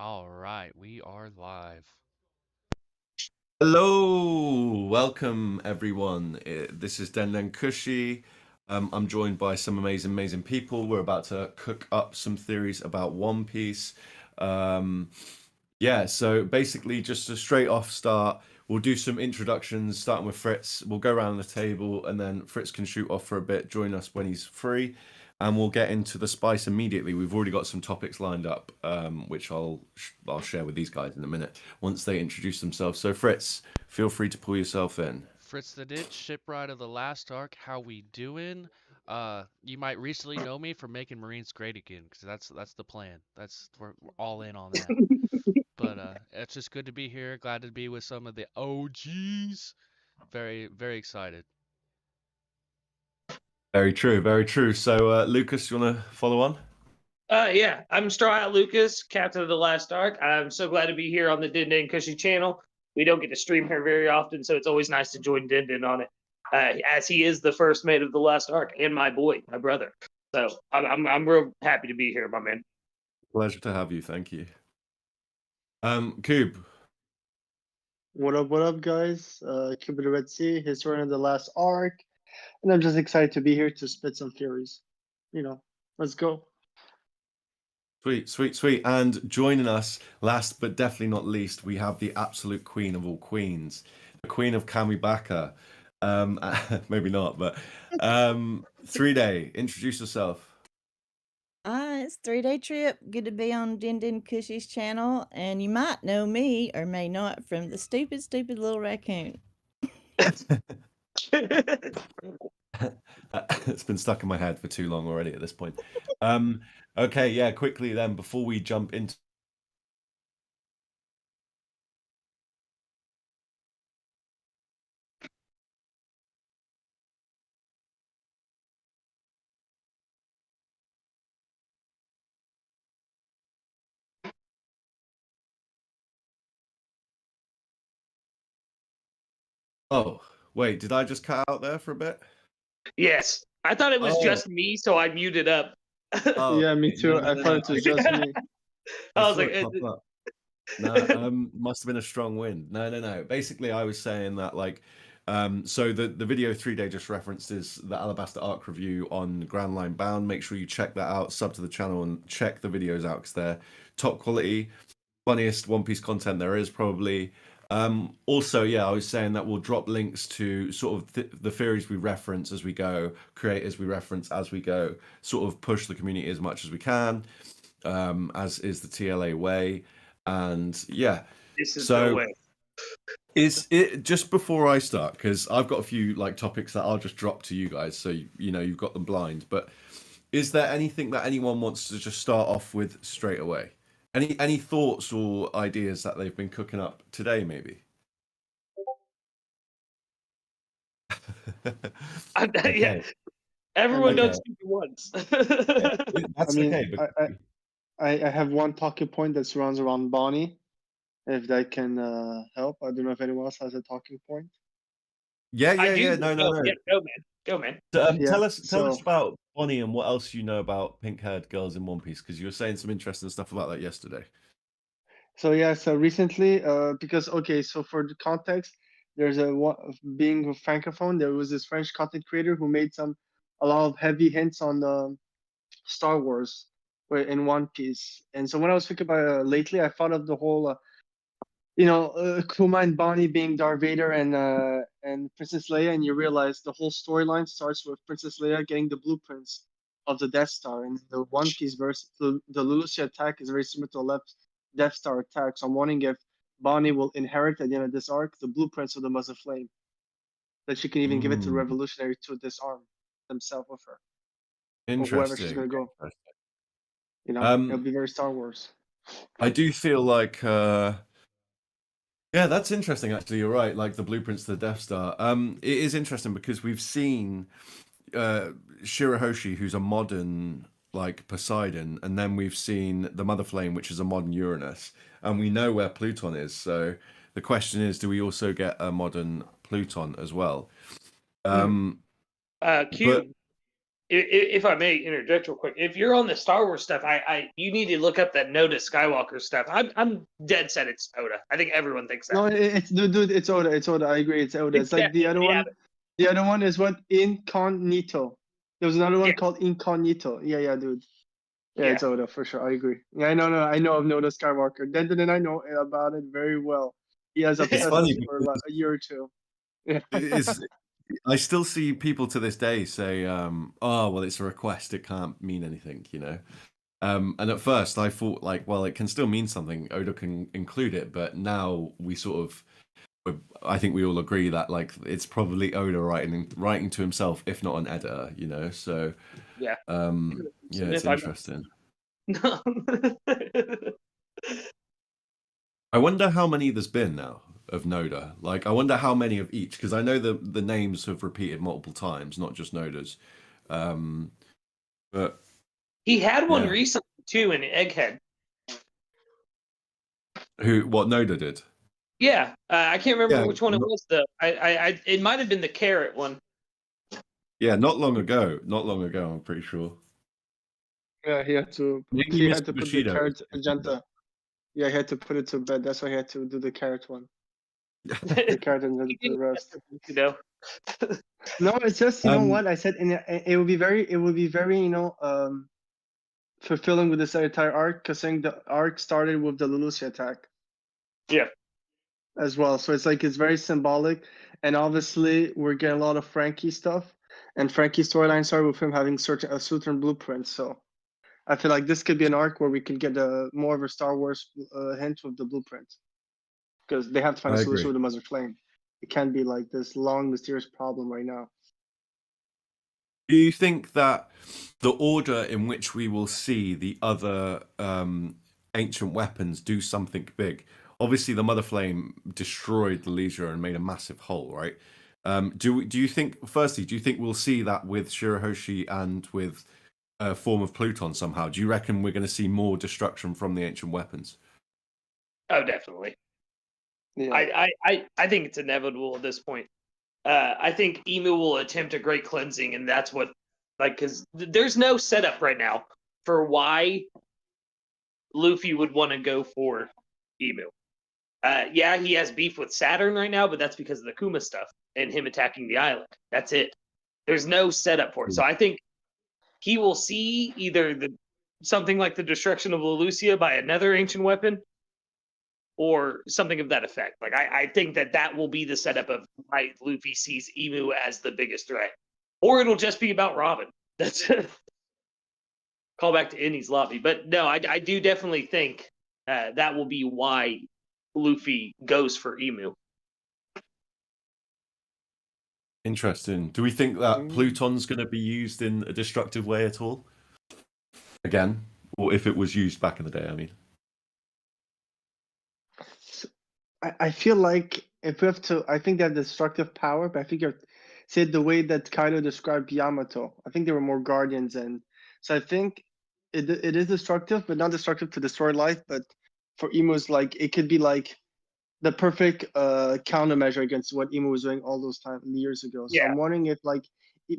All right, we are live. Hello, welcome everyone. This is Den Kushi. I'm joined by some amazing people. We're about to cook up some theories about One Piece. Um, yeah, so basically, just a straight off start. We'll do some introductions, starting with Fritz. We'll go around the table, and then Fritz can shoot off for a bit, join us when he's free, and we'll get into the spice immediately. We've already got some topics lined up, which I'll share with these guys in a minute once they introduce themselves. So Fritz, feel free to pull yourself in. Fritz the Ditz, Shipwright of the Last Ark. How we doing? You might recently know me for making Marines great again, because that's the plan. We're all in on that. But it's just good to be here. Glad to be with some of the OGs. Very excited. Very true, very true. So Lucas, you want to follow on? Yeah, I'm StrawHatLucas, captain of the Last Ark. I'm so glad to be here on the Din Din Kushi channel. We don't get to stream here very often, so it's always nice to join Din Din on it, as he is the first mate of the Last Ark and my boy, my brother. So I'm real happy to be here, my man. Pleasure to have you. Thank you. Kube. What up, guys? Kube the Red Sea, historian of the Last Ark, and I'm just excited to be here to spit some theories. Let's go. Sweet. And joining us, last but definitely not least, we have the absolute queen of all queens, the queen of Kamibaka. Maybe not, but 3-Day, introduce yourself. It's 3-Day Trip. Good to be on Din Din Kushi's channel, and you might know me or may not from the stupid little raccoon. It's been stuck in my head for too long already at this point. Okay, yeah, quickly then, before we jump into Oh, wait, did I just cut out there for a bit? Yes, I thought it was Oh. just me, so I muted up. Oh, Yeah, me too. no, I thought it was just me. I was saw like, it pop up. No, must have been a strong wind. No. Basically, I was saying that so the video 3-Day just referenced is the Alabaster Arc review on Grand Line Bound. Make sure you check that out, sub to the channel, and check the videos out because they're top quality, funniest One Piece content there is probably. Also, yeah, I was saying that we'll drop links to sort of the theories we reference as we go, creators we reference as we go, sort of push the community as much as we can, as is the TLA way. And yeah, this is so the way. is it just before I start, because I've got a few topics that I'll just drop to you guys, so you've got them blind. But is there anything that anyone wants to just start off with straight away? Any thoughts or ideas that they've been cooking up today, maybe? Okay. Yeah, everyone Okay. knows speak at once. That's okay. I have one talking point that surrounds around Bonnie. If that can help, I don't know if anyone else has a talking point. Yeah. No. Yeah, go man. Tell us so- about Bonnie and what else you know about pink-haired girls in One Piece, because you were saying some interesting stuff about that yesterday. So recently, because so for the context, there's being a francophone, there was this French content creator who made a lot of heavy hints on Star Wars in One Piece. And so when I was thinking about lately, I thought of the whole, Kuma and Bonnie being Darth Vader and Princess Leia, and you realize the whole storyline starts with Princess Leia getting the blueprints of the Death Star. And the One Piece verse, the Lulusia attack is very similar to the left Death Star attack. So I'm wondering if Bonnie will inherit at the end of this arc the blueprints of the Mother Flame, that she can even give it to the Revolutionary to disarm themselves with her. Or whoever she's gonna go. It'll be very Star Wars. I do feel like yeah, that's interesting actually. You're right, like the blueprints to the Death Star. It is interesting because we've seen Shirahoshi, who's a modern Poseidon, and then we've seen the Mother Flame, which is a modern Uranus, and we know where Pluton is. So the question is, do we also get a modern Pluton as well? Cube. if I may interject real quick, if you're on the Star Wars stuff, you need to look up that Noda Skywalker stuff. I'm dead set it's Oda. I think everyone thinks that. No, it's dude, it's Oda. It's Oda. I agree. It's Oda. It's like the other one. The other one is what Incognito. There was another one called Incognito. Yeah, dude. Yeah, it's Oda for sure. I agree. Yeah, I know of Noda Skywalker. Then I know about it very well. He has obsessed for like a year or two. Yeah. I still see people to this day say, "Oh, well, it's a request; it can't mean anything," you know. And at first, I thought, like, well, it can still mean something. Oda can include it, but now we sort of, I think we all agree that like it's probably Oda writing to himself, if not an editor, you know. So yeah, it's interesting. I wonder how many there's been now of Noda. Like, I wonder how many of each, because I know the names have repeated multiple times, not just Noda's. But he had one recently too in Egghead. What Noda did? Yeah, I can't remember which one it was though. It might have been the carrot one. Yeah, not long ago. I'm pretty sure. Yeah, he had to put the carrot agenda. Yeah, he had to put it to bed. That's why he had to do the carrot one. The carrot and the rest. You know. No, it's just you know what I said. It would be very fulfilling with this entire arc, because saying the arc started with the Lulusia attack. Yeah. As well, so it's like it's very symbolic, and obviously we're getting a lot of Frankie stuff, and Frankie's storyline started with him having certain blueprints. So I feel like this could be an arc where we could get more of a Star Wars hint with the blueprints, because they have to find a solution with the Mother Flame. It can't be like this long mysterious problem right now. Do you think that the order in which we will see the other ancient weapons do something big? Obviously, the Mother Flame destroyed the Leisure and made a massive hole, right? Do you think, firstly, do you think we'll see that with Shirahoshi and with a form of Pluton somehow? Do you reckon we're going to see more destruction from the ancient weapons? Oh, definitely. Yeah. I think it's inevitable at this point. I think Emu will attempt a great cleansing, and that's what, like, because there's no setup right now for why Luffy would want to go for Emu. Yeah, he has beef with Saturn right now, but that's because of the Kuma stuff and him attacking the island. That's it. There's no setup for it. So I think he will see either something like the destruction of Lulusia by another ancient weapon, or something of that effect. Like I think that will be the setup of why Luffy sees Emu as the biggest threat, or it'll just be about Robin. That's call back to Indy's lobby. But no, I do definitely think that will be why Luffy goes for Emu. Interesting. Do we think that Pluton's going to be used in a destructive way at all? Again, or if it was used back in the day, I mean. I feel like if we have to, I think they have destructive power, but I think you said the way that Kaido described Yamato. I think they were more guardians, and so I think it is destructive, but not destructive to destroy life. But for Emu's, like it could be like the perfect countermeasure against what Emu was doing all those years ago. So I'm wondering if like,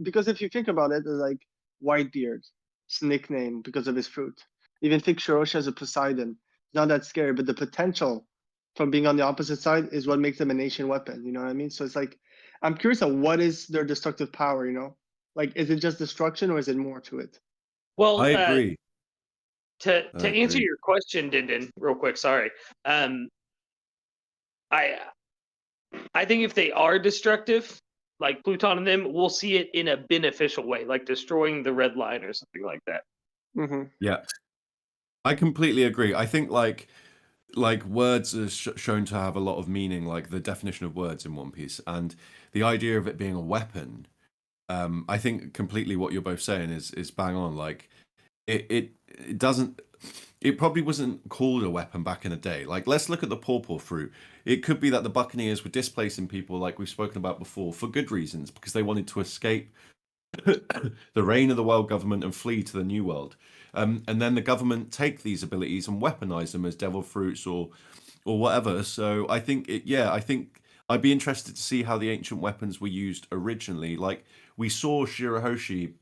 because if you think about it, like Whitebeard, his nickname because of his fruit. Even think Shirosha as a Poseidon, not that scary, but the potential from being on the opposite side is what makes them an ancient weapon. You know what I mean? So it's like, I'm curious on what is their destructive power, you know? Like, is it just destruction or is it more to it? Well, I agree. To answer your question, Dindin, real quick, sorry. I think if they are destructive, like Pluton and them, we'll see it in a beneficial way, like destroying the red line or something like that. Mm-hmm. Yeah, I completely agree. I think like words are shown to have a lot of meaning, like the definition of words in One Piece, and the idea of it being a weapon. I think completely what you're both saying is bang on. Like it doesn't. It probably wasn't called a weapon back in the day. Like, let's look at the pawpaw fruit. It could be that the Buccaneers were displacing people, like we've spoken about before, for good reasons, because they wanted to escape the reign of the world government and flee to the new world. And then the government take these abilities and weaponize them as devil fruits or whatever. So I think I think I'd be interested to see how the ancient weapons were used originally. Like we saw Shirahoshi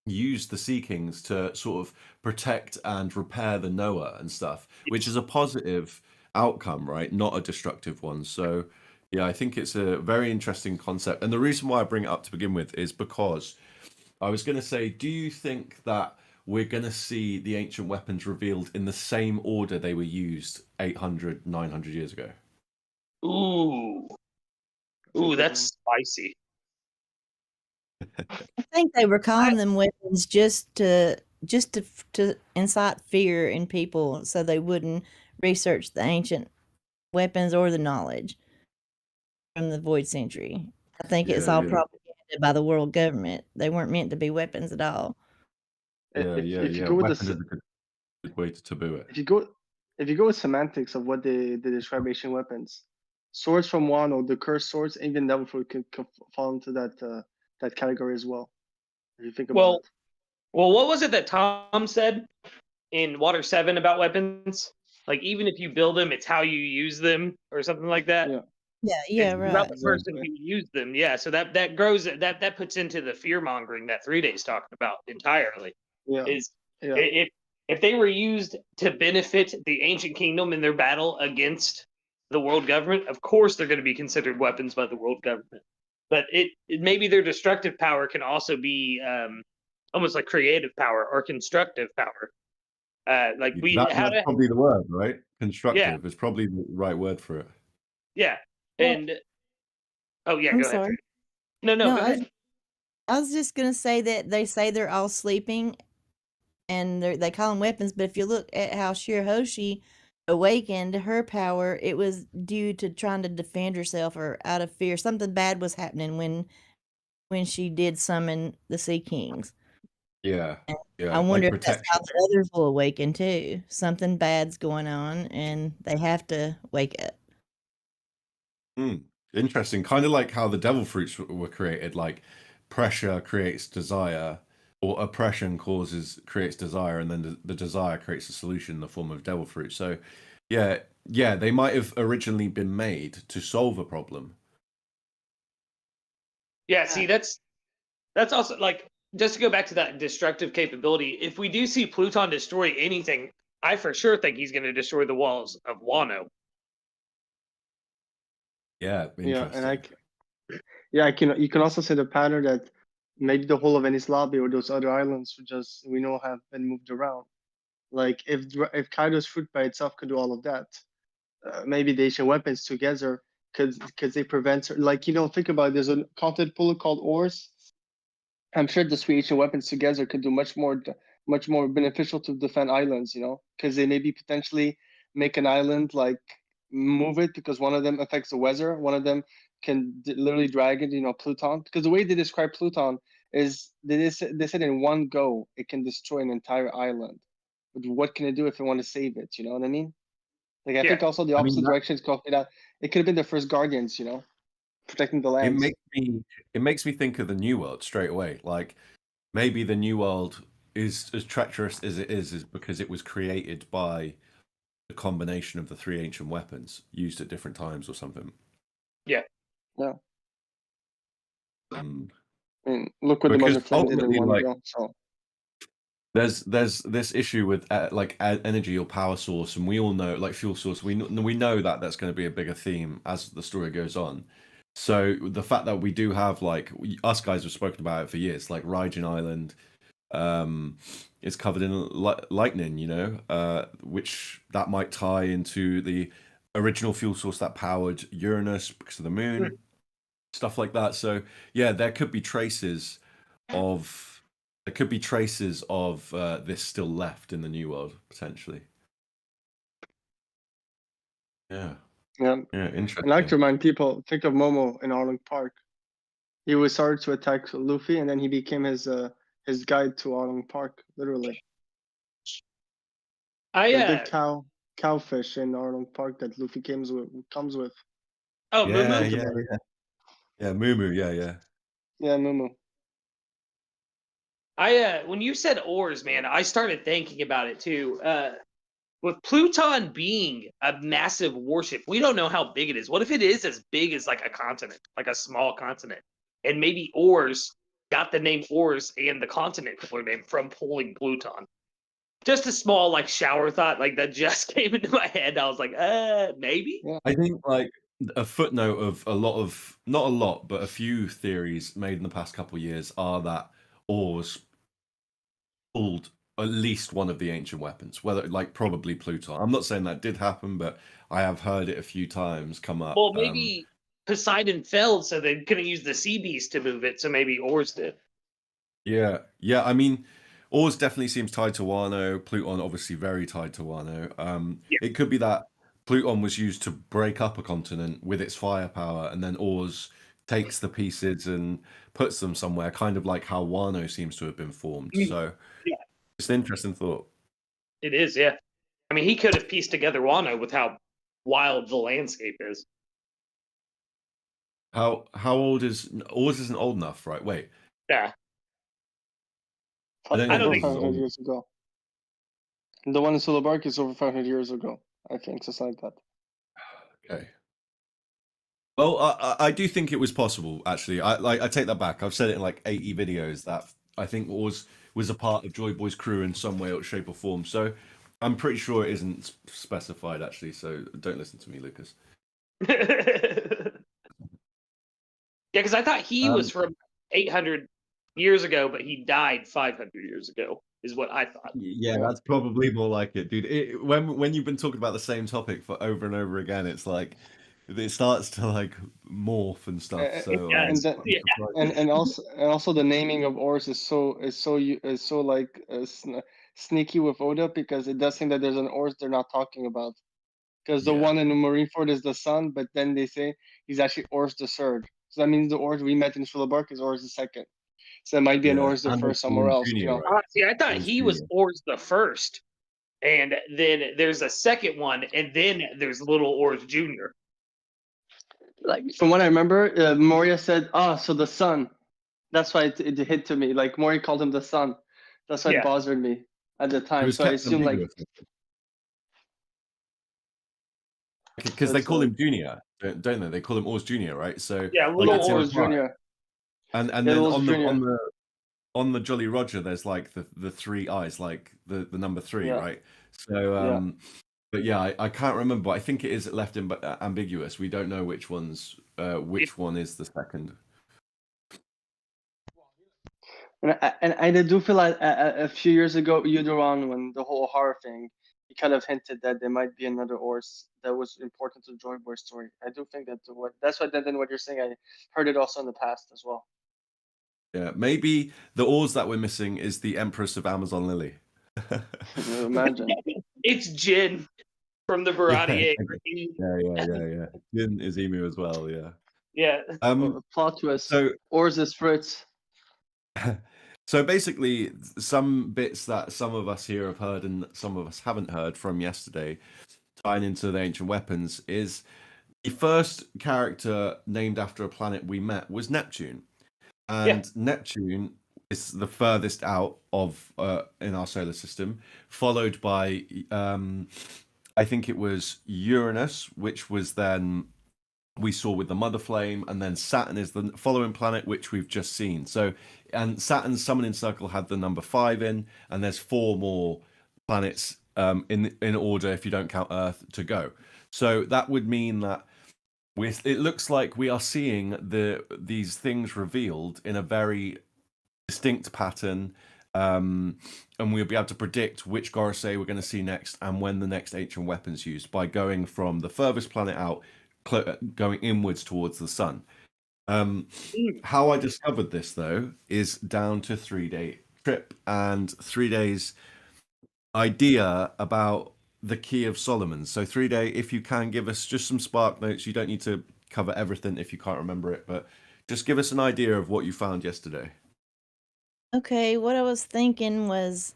used the Sea Kings to sort of protect and repair the Noah and stuff, which is a positive outcome, right? Not a destructive one. So, yeah, I think it's a very interesting concept. And the reason why I bring it up to begin with is because I was going to say, do you think that we're going to see the ancient weapons revealed in the same order they were used 800, 900 years ago? Ooh, that's spicy. I think they were calling them weapons just to incite fear in people, so they wouldn't research the ancient weapons or the knowledge from the Void Century. I think it's all propaganda by the world government. They weren't meant to be weapons at all. If you go with Weapon is a good way to taboo it. if you go with semantics of what they describe ancient weapons, swords from Wano, the cursed swords, even devil fruit could fall into that category as well. If you think about it. Well, what was it that Tom said in Water 7 about weapons? Like, even if you build them, it's how you use them, or something like that. Yeah, It's right. about the person who used them. Yeah, so that grows that puts into the fear mongering that 3 Days talking about entirely. If they were used to benefit the ancient kingdom in their battle against the world government, of course they're going to be considered weapons by the world government. But it maybe their destructive power can also be almost like creative power or constructive power. That's probably the word, right? Constructive is probably the right word for it. Yeah, and go sorry. ahead. No, go ahead. I was just gonna say that they say they're all sleeping, and they call them weapons. But if you look at how Shirahoshi awakened her power, it was due to trying to defend herself or out of fear. Something bad was happening when she did summon the Sea Kings. Yeah. I wonder if that's how the others will awaken too. Something bad's going on, and they have to wake up. Interesting. Kind of like how the devil fruits were created. Like pressure creates desire, or oppression creates desire, and then the desire creates a solution in the form of devil fruit. So, yeah, they might have originally been made to solve a problem. Yeah, see, that's also like, just to go back to that destructive capability. If we do see Pluton destroy anything, I for sure think he's going to destroy the walls of Wano. Yeah, interesting. You can also say the pattern that maybe the whole of Venice Lobby or those other islands we know have been moved around. Like if Kaido's fruit by itself could do all of that, maybe the ancient weapons together could they prevent, like, think about it, there's a content pool called ores. I'm sure the three ancient weapons together could do much more beneficial to defend islands, because they maybe potentially make an island, like move it, because one of them affects the weather, one of them can literally drag it, Pluton. Because the way they describe Pluton is they said in one go it can destroy an entire island. But what can it do if they want to save it? You know what I mean? Like I think also the opposite direction is called that. It could have been the first guardians, protecting the lands. It makes me think of the New World straight away. Like maybe the New World is as treacherous as it is because it was created by the combination of the three ancient weapons used at different times or something. Yeah. I mean, look what the Mother Flame did in one go. So. There's this issue with energy or power source, and we all know, like fuel source, we know that that's going to be a bigger theme as the story goes on. So the fact that we do have, like, us guys have spoken about it for years, like Raijin Island is covered in lightning, which that might tie into the original fuel source that powered Uranus because of the moon, stuff like that. So yeah, there could be traces of this still left in the New World potentially. Yeah, interesting. I'd like to remind people, think of Momo in Arlong Park. He was started to attack Luffy, and then he became his guide to Arlong Park, literally. The big cowfish in Arlong Park that Luffy comes with. Oh, Mumu? Yeah, Mumu, yeah. Yeah, Mumu. When you said ores, man, I started thinking about it too. With Pluton being a massive warship, we don't know how big it is. What if it is as big as like a continent, like a small continent? And maybe ores got the name Ors and the continent cooler name from pulling Pluton. Just a small like shower thought, like that just came into my head. I was like, maybe. Yeah. I think like a footnote of a lot of, not a lot, but a few theories made in the past couple of years are that Ors pulled at least one of the ancient weapons, whether like probably Pluton. I'm not saying that did happen, but I have heard it a few times come up. Well, maybe Poseidon fell, so they couldn't use the sea beast to move it. So maybe Ors did. Yeah. I mean, Ors definitely seems tied to Wano. Pluton obviously very tied to Wano. It could be that Pluton was used to break up a continent with its firepower, and then Ors takes the pieces and puts them somewhere, kind of like how Wano seems to have been formed. So it's an interesting thought. It is, yeah. I mean, he could have pieced together Wano with how wild the landscape is. How old is Ors? Isn't old enough, right? Wait. Yeah. I don't I don't over think- 500 years ago. The one in Solar Bark is over 500 years ago, I think, something like that. Okay. Well, I do think it was possible. Actually, I take that back. I've said it in like 80 videos that I think Ors was a part of Joy Boy's crew in some way or shape or form. So I'm pretty sure it isn't specified actually. So don't listen to me, Lucas. Yeah, because I thought he was from 800 years ago, but he died 500 years ago, is what I thought. Yeah, that's probably more like it, dude. When you've been talking about the same topic for over and over again, it's like it starts to like morph and stuff. So does. and also the naming of Ors is so like sneaky with Oda, because it does seem that there's an Ors they're not talking about. Because the one in Marineford is the sun, but then they say he's actually Ors the third. So that means the Ors we met in Shulabark is Ors the second. So it might be an Ors the first somewhere else. Junior, You know? right? See, I thought he was Ors the first, and then there's a second one, and then there's Little Ors Junior. Like from what I remember, Moria said, so the sun. That's why it hit to me. Like Moria called him the sun. That's why it bothered me at the time. So I assume like because they call him Junior, don't they? They call him Ors Junior, right? So yeah, Little Little Ors Junior. And then on the Jolly Roger, there's like the three eyes, like the number 3, right? So but yeah, I can't remember. I think it is left ambiguous. We don't know which one is the second. And I do feel like a few years ago, Euderon, when the whole horror thing, he kind of hinted that there might be another Ors that was important to Joy Boy's story. I do think that's what you're saying. I heard it also in the past as well. Yeah, maybe the Ors that we're missing is the Empress of Amazon Lily. Imagine. It's Jin from the Baratier. Yeah. Jin is Emu as well. Yeah. Yeah. Plot twist. So Ors is Fritz. So basically, some bits that some of us here have heard and some of us haven't heard from yesterday, tying into the ancient weapons, is the first character named after a planet we met was Neptune, and Neptune is the furthest out of in our solar system, followed by I think it was Uranus, which was then we saw with the Mother Flame, and then Saturn is the following planet, which we've just seen. So, and Saturn's summoning circle had the number 5 in, and there's 4 more planets in order if you don't count Earth to go. So that would mean that it looks like we are seeing these things revealed in a very distinct pattern, and we'll be able to predict which Gorosei we're going to see next and when the next ancient weapon's used by going from the furthest planet out, going inwards towards the sun. How I discovered this though is down to 3-day trip and 3 days idea about the Key of Solomon. So 3-day, if you can give us just some spark notes, you don't need to cover everything if you can't remember it, but just give us an idea of what you found yesterday. Okay, what I was thinking was,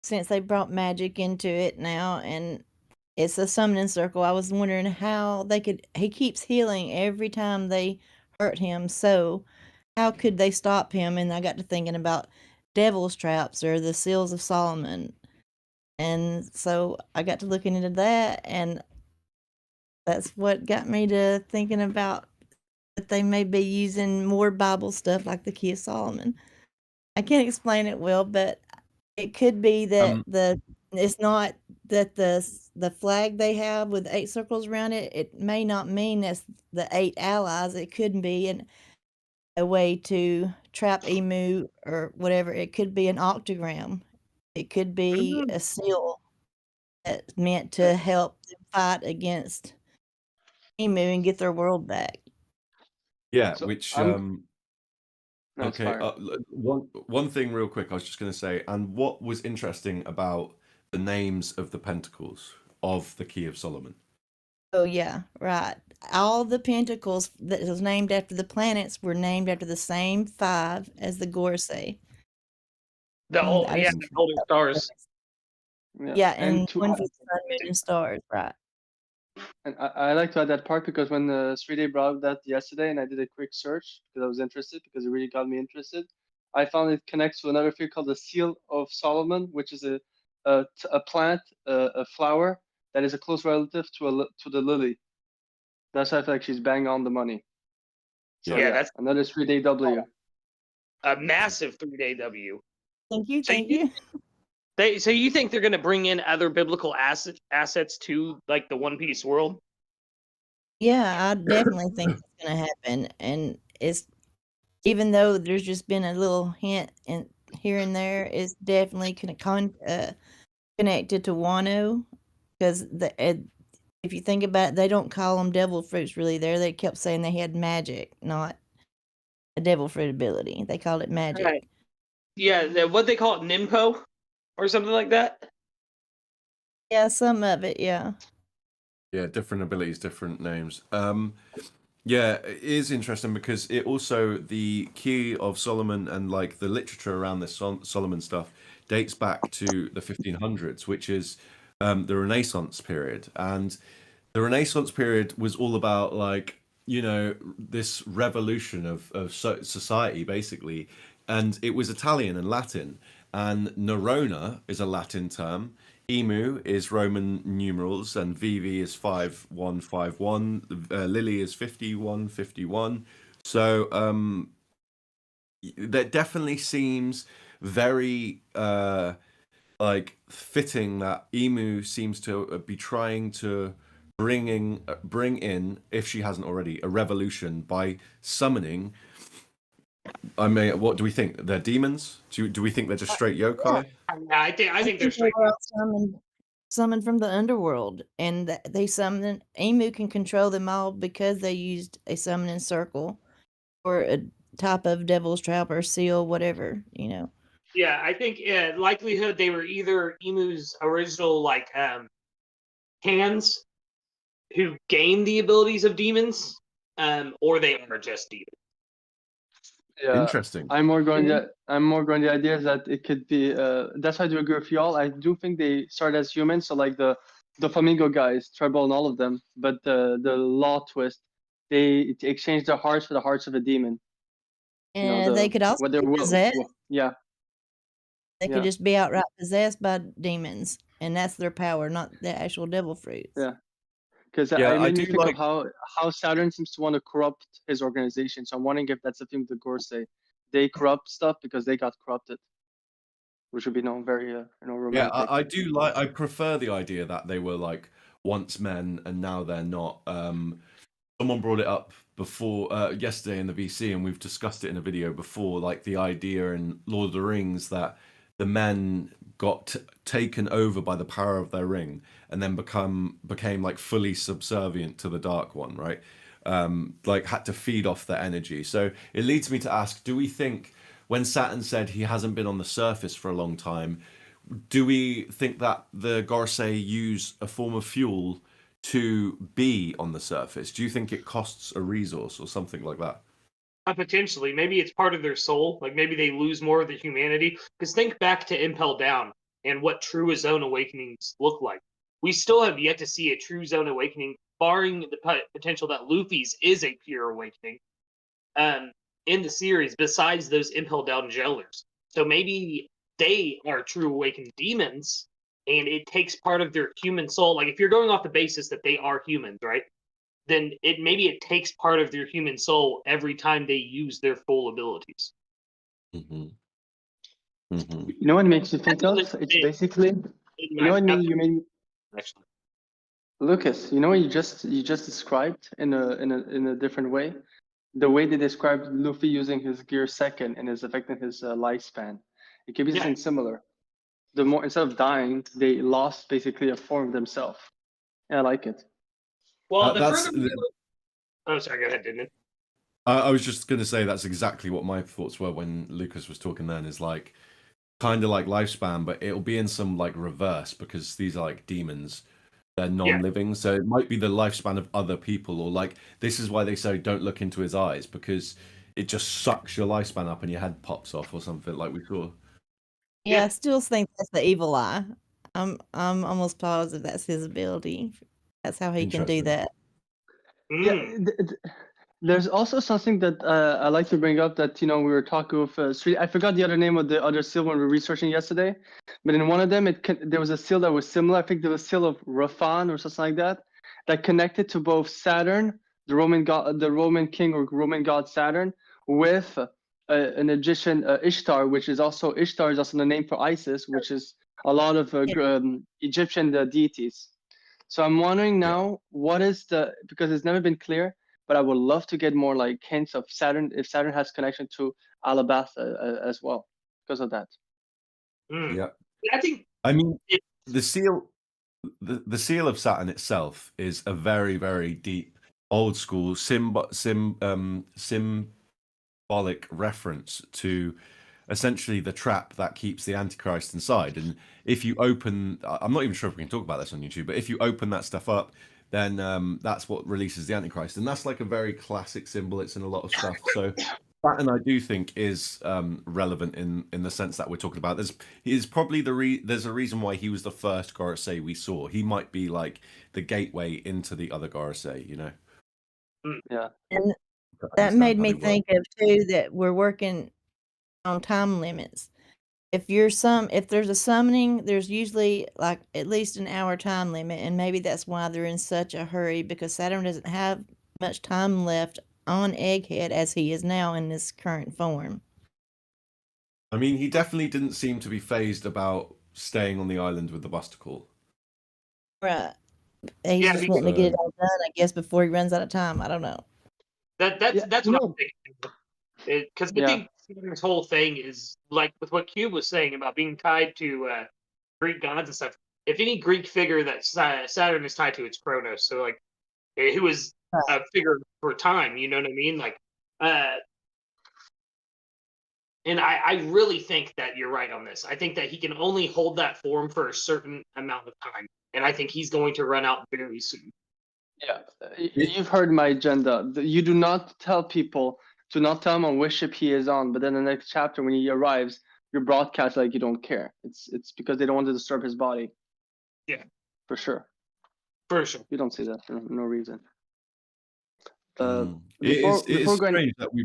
since they brought magic into it now and it's a summoning circle, I was wondering how he keeps healing every time they hurt him, so how could they stop him? And I got to thinking about devil's traps or the seals of Solomon. And so I got to looking into that, and that's what got me to thinking about that they may be using more Bible stuff like the Key of Solomon. I can't explain it well, but it could be that it's not that the flag they have with 8 circles around it. It may not mean that's the 8 allies. It could be a way to trap Emu or whatever. It could be an octagram. It could be a seal that's meant to help them fight against Emu and get their world back. Yeah, So which No, it's okay. fire. One thing real quick, I was just going to say, and what was interesting about the names of the pentacles of the Key of Solomon. Oh yeah, right. All the pentacles that was named after the planets were named after the same 5 as the Gorsei. The And old, I yeah, just- the older stars. Yeah, and to one for the sun, moon, and stars, right? And I like to add that part because when 3-Day brought up that yesterday and I did a quick search because I was interested because it really got me interested, I found it connects to another figure called the Seal of Solomon, which is a plant, a flower that is a close relative to the lily. That's why I feel like she's bang on the money. So Yeah, that's another 3-Day W. a massive 3-day W. Thank you, So thank you. So you think they're going to bring in other biblical assets to like the One Piece world? Yeah, I definitely think it's gonna happen, and it's even though there's just been a little hint in here and there, it's definitely connected to Wano because if you think about it, they don't call them devil fruits really. They kept saying they had magic, not a devil fruit ability. They called it magic. Right. Yeah, what they call it, Nimpo, or something like that. Yeah, some of it, yeah. Yeah, different abilities, different names. Yeah, it is interesting because it also, the Key of Solomon and like the literature around this Solomon stuff dates back to the 1500s, which is the Renaissance period. And the Renaissance period was all about like, you know, this revolution of society basically. And it was Italian and Latin. And Nerona is a Latin term. Emu is Roman numerals, and VV is 5151. Lily is 5151. So that definitely seems very like fitting that Emu seems to be trying to bring in, if she hasn't already, a revolution by summoning. I mean, what do we think? They're demons? Do we think they're just straight yokai? I think they're straight. They were all summoned from the underworld, and they summoned. Emu can control them all because they used a summoning circle or a type of devil's trap or seal, whatever, you know. Yeah, I think likelihood they were either Emu's original like hands who gained the abilities of demons, or they are just demons. Yeah, Interesting. I'm more going the idea that it could be. That's why I do agree with y'all. I do think they started as humans, so like the Flamingo guys, Tribal and all of them. But the law twist, they exchanged their hearts for the hearts of a demon. And they could also be possessed. Yeah. They could just be outright possessed by demons, and that's their power, not the actual devil fruits. Yeah. Because I made me think of how Saturn seems to want to corrupt his organization. So I'm wondering if that's the thing with the Gorsei. They corrupt stuff because they got corrupted, which would be very romantic. Yeah, I do like. I prefer the idea that they were like once men and now they're not. Someone brought it up before yesterday in the VC, and we've discussed it in a video before. Like the idea in Lord of the Rings that the men got taken over by the power of their ring and then became like fully subservient to the Dark One, right? Like had to feed off their energy. So it leads me to ask, do we think when Saturn said he hasn't been on the surface for a long time, do we think that the Gorsei use a form of fuel to be on the surface? Do you think it costs a resource or something like that? Potentially, maybe it's part of their soul. Like maybe they lose more of the humanity. Because think back to Impel Down and what true zone awakenings look like. We still have yet to see a true zone awakening, barring the potential that Luffy's is a pure awakening in the series, besides those Impel Down jailers. So maybe they are true awakened demons, and it takes part of their human soul. Like if you're going off the basis that they are humans, right? then it takes part of their human soul every time they use their full abilities. Mm-hmm. Mm-hmm. You know what it makes you think That's of? what It's it- basically, you know what you made Actually, Lucas. You know what you just described in a different way. The way they described Luffy using his gear second and is affecting his lifespan. It could be Yeah. something similar. The more instead of dying, they lost basically a form of themselves. Yeah, I like it. well, That's. Oh, sorry. Go ahead, didn't it? I was just going to say that's exactly what my thoughts were when Lucas was talking. Then is like kind of like lifespan, but it'll be in some like reverse because these are like demons. They're non-living, so it might be the lifespan of other people, or like this is why they say don't look into his eyes because it just sucks your lifespan up and your head pops off or something like we saw. Yeah, I still think that's the evil eye. I'm almost positive that's his ability. That's how he can do Interesting. that. Yeah, there's also something that I like to bring up that we were talking with Street. I forgot the other name of the other seal when we were researching yesterday, but in one of them there was a seal that was similar. I think there was a seal of Rafan or something like that that connected to both Saturn, the Roman god, the Roman king or Roman god Saturn, with an Egyptian Ishtar, which is also Ishtar is also the name for Isis, which is a lot of Egyptian deities. So I'm wondering now, what is because it's never been clear, but I would love to get more like hints of Saturn, if Saturn has connection to Alabasta as well, because of that. Yeah, I think. I mean, the seal, the seal of Saturn itself is a very, very deep, old school symbolic reference to essentially the trap that keeps the Antichrist inside. And if you open, I'm not even sure if we can talk about this on YouTube, but if you open that stuff up, then that's what releases the Antichrist. And that's like a very classic symbol. It's in a lot of stuff. So Saturn, I do think, is relevant in the sense that we're talking about. There's probably there's a reason why he was the first Gorosei we saw. He might be like the gateway into the other Gorosei, Yeah. And that made me think of too that we're working on time limits. If there's a summoning, there's usually like at least an hour time limit, and maybe that's why they're in such a hurry because Saturn doesn't have much time left on Egghead as he is now in this current form. I mean, he definitely didn't seem to be phased about staying on the island with the Busticle. Right. He's just wanting to get it all done, I guess, before he runs out of time. I don't know. That's what I'm thinking. Because I think this whole thing is like with what Kube was saying about being tied to Greek gods and stuff. If any Greek figure that Saturn is tied to, it's Kronos. So like, who is a figure for time? You know what I mean? Like, and I really think that you're right on this. I think that he can only hold that form for a certain amount of time, and I think he's going to run out very soon. Yeah, you've heard my agenda. You do not tell people to not tell him on which ship he is on, but then the next chapter when he arrives, you broadcast like you don't care. It's because they don't want to disturb his body. Yeah, for sure. For sure, you don't see that for no reason. It is strange that we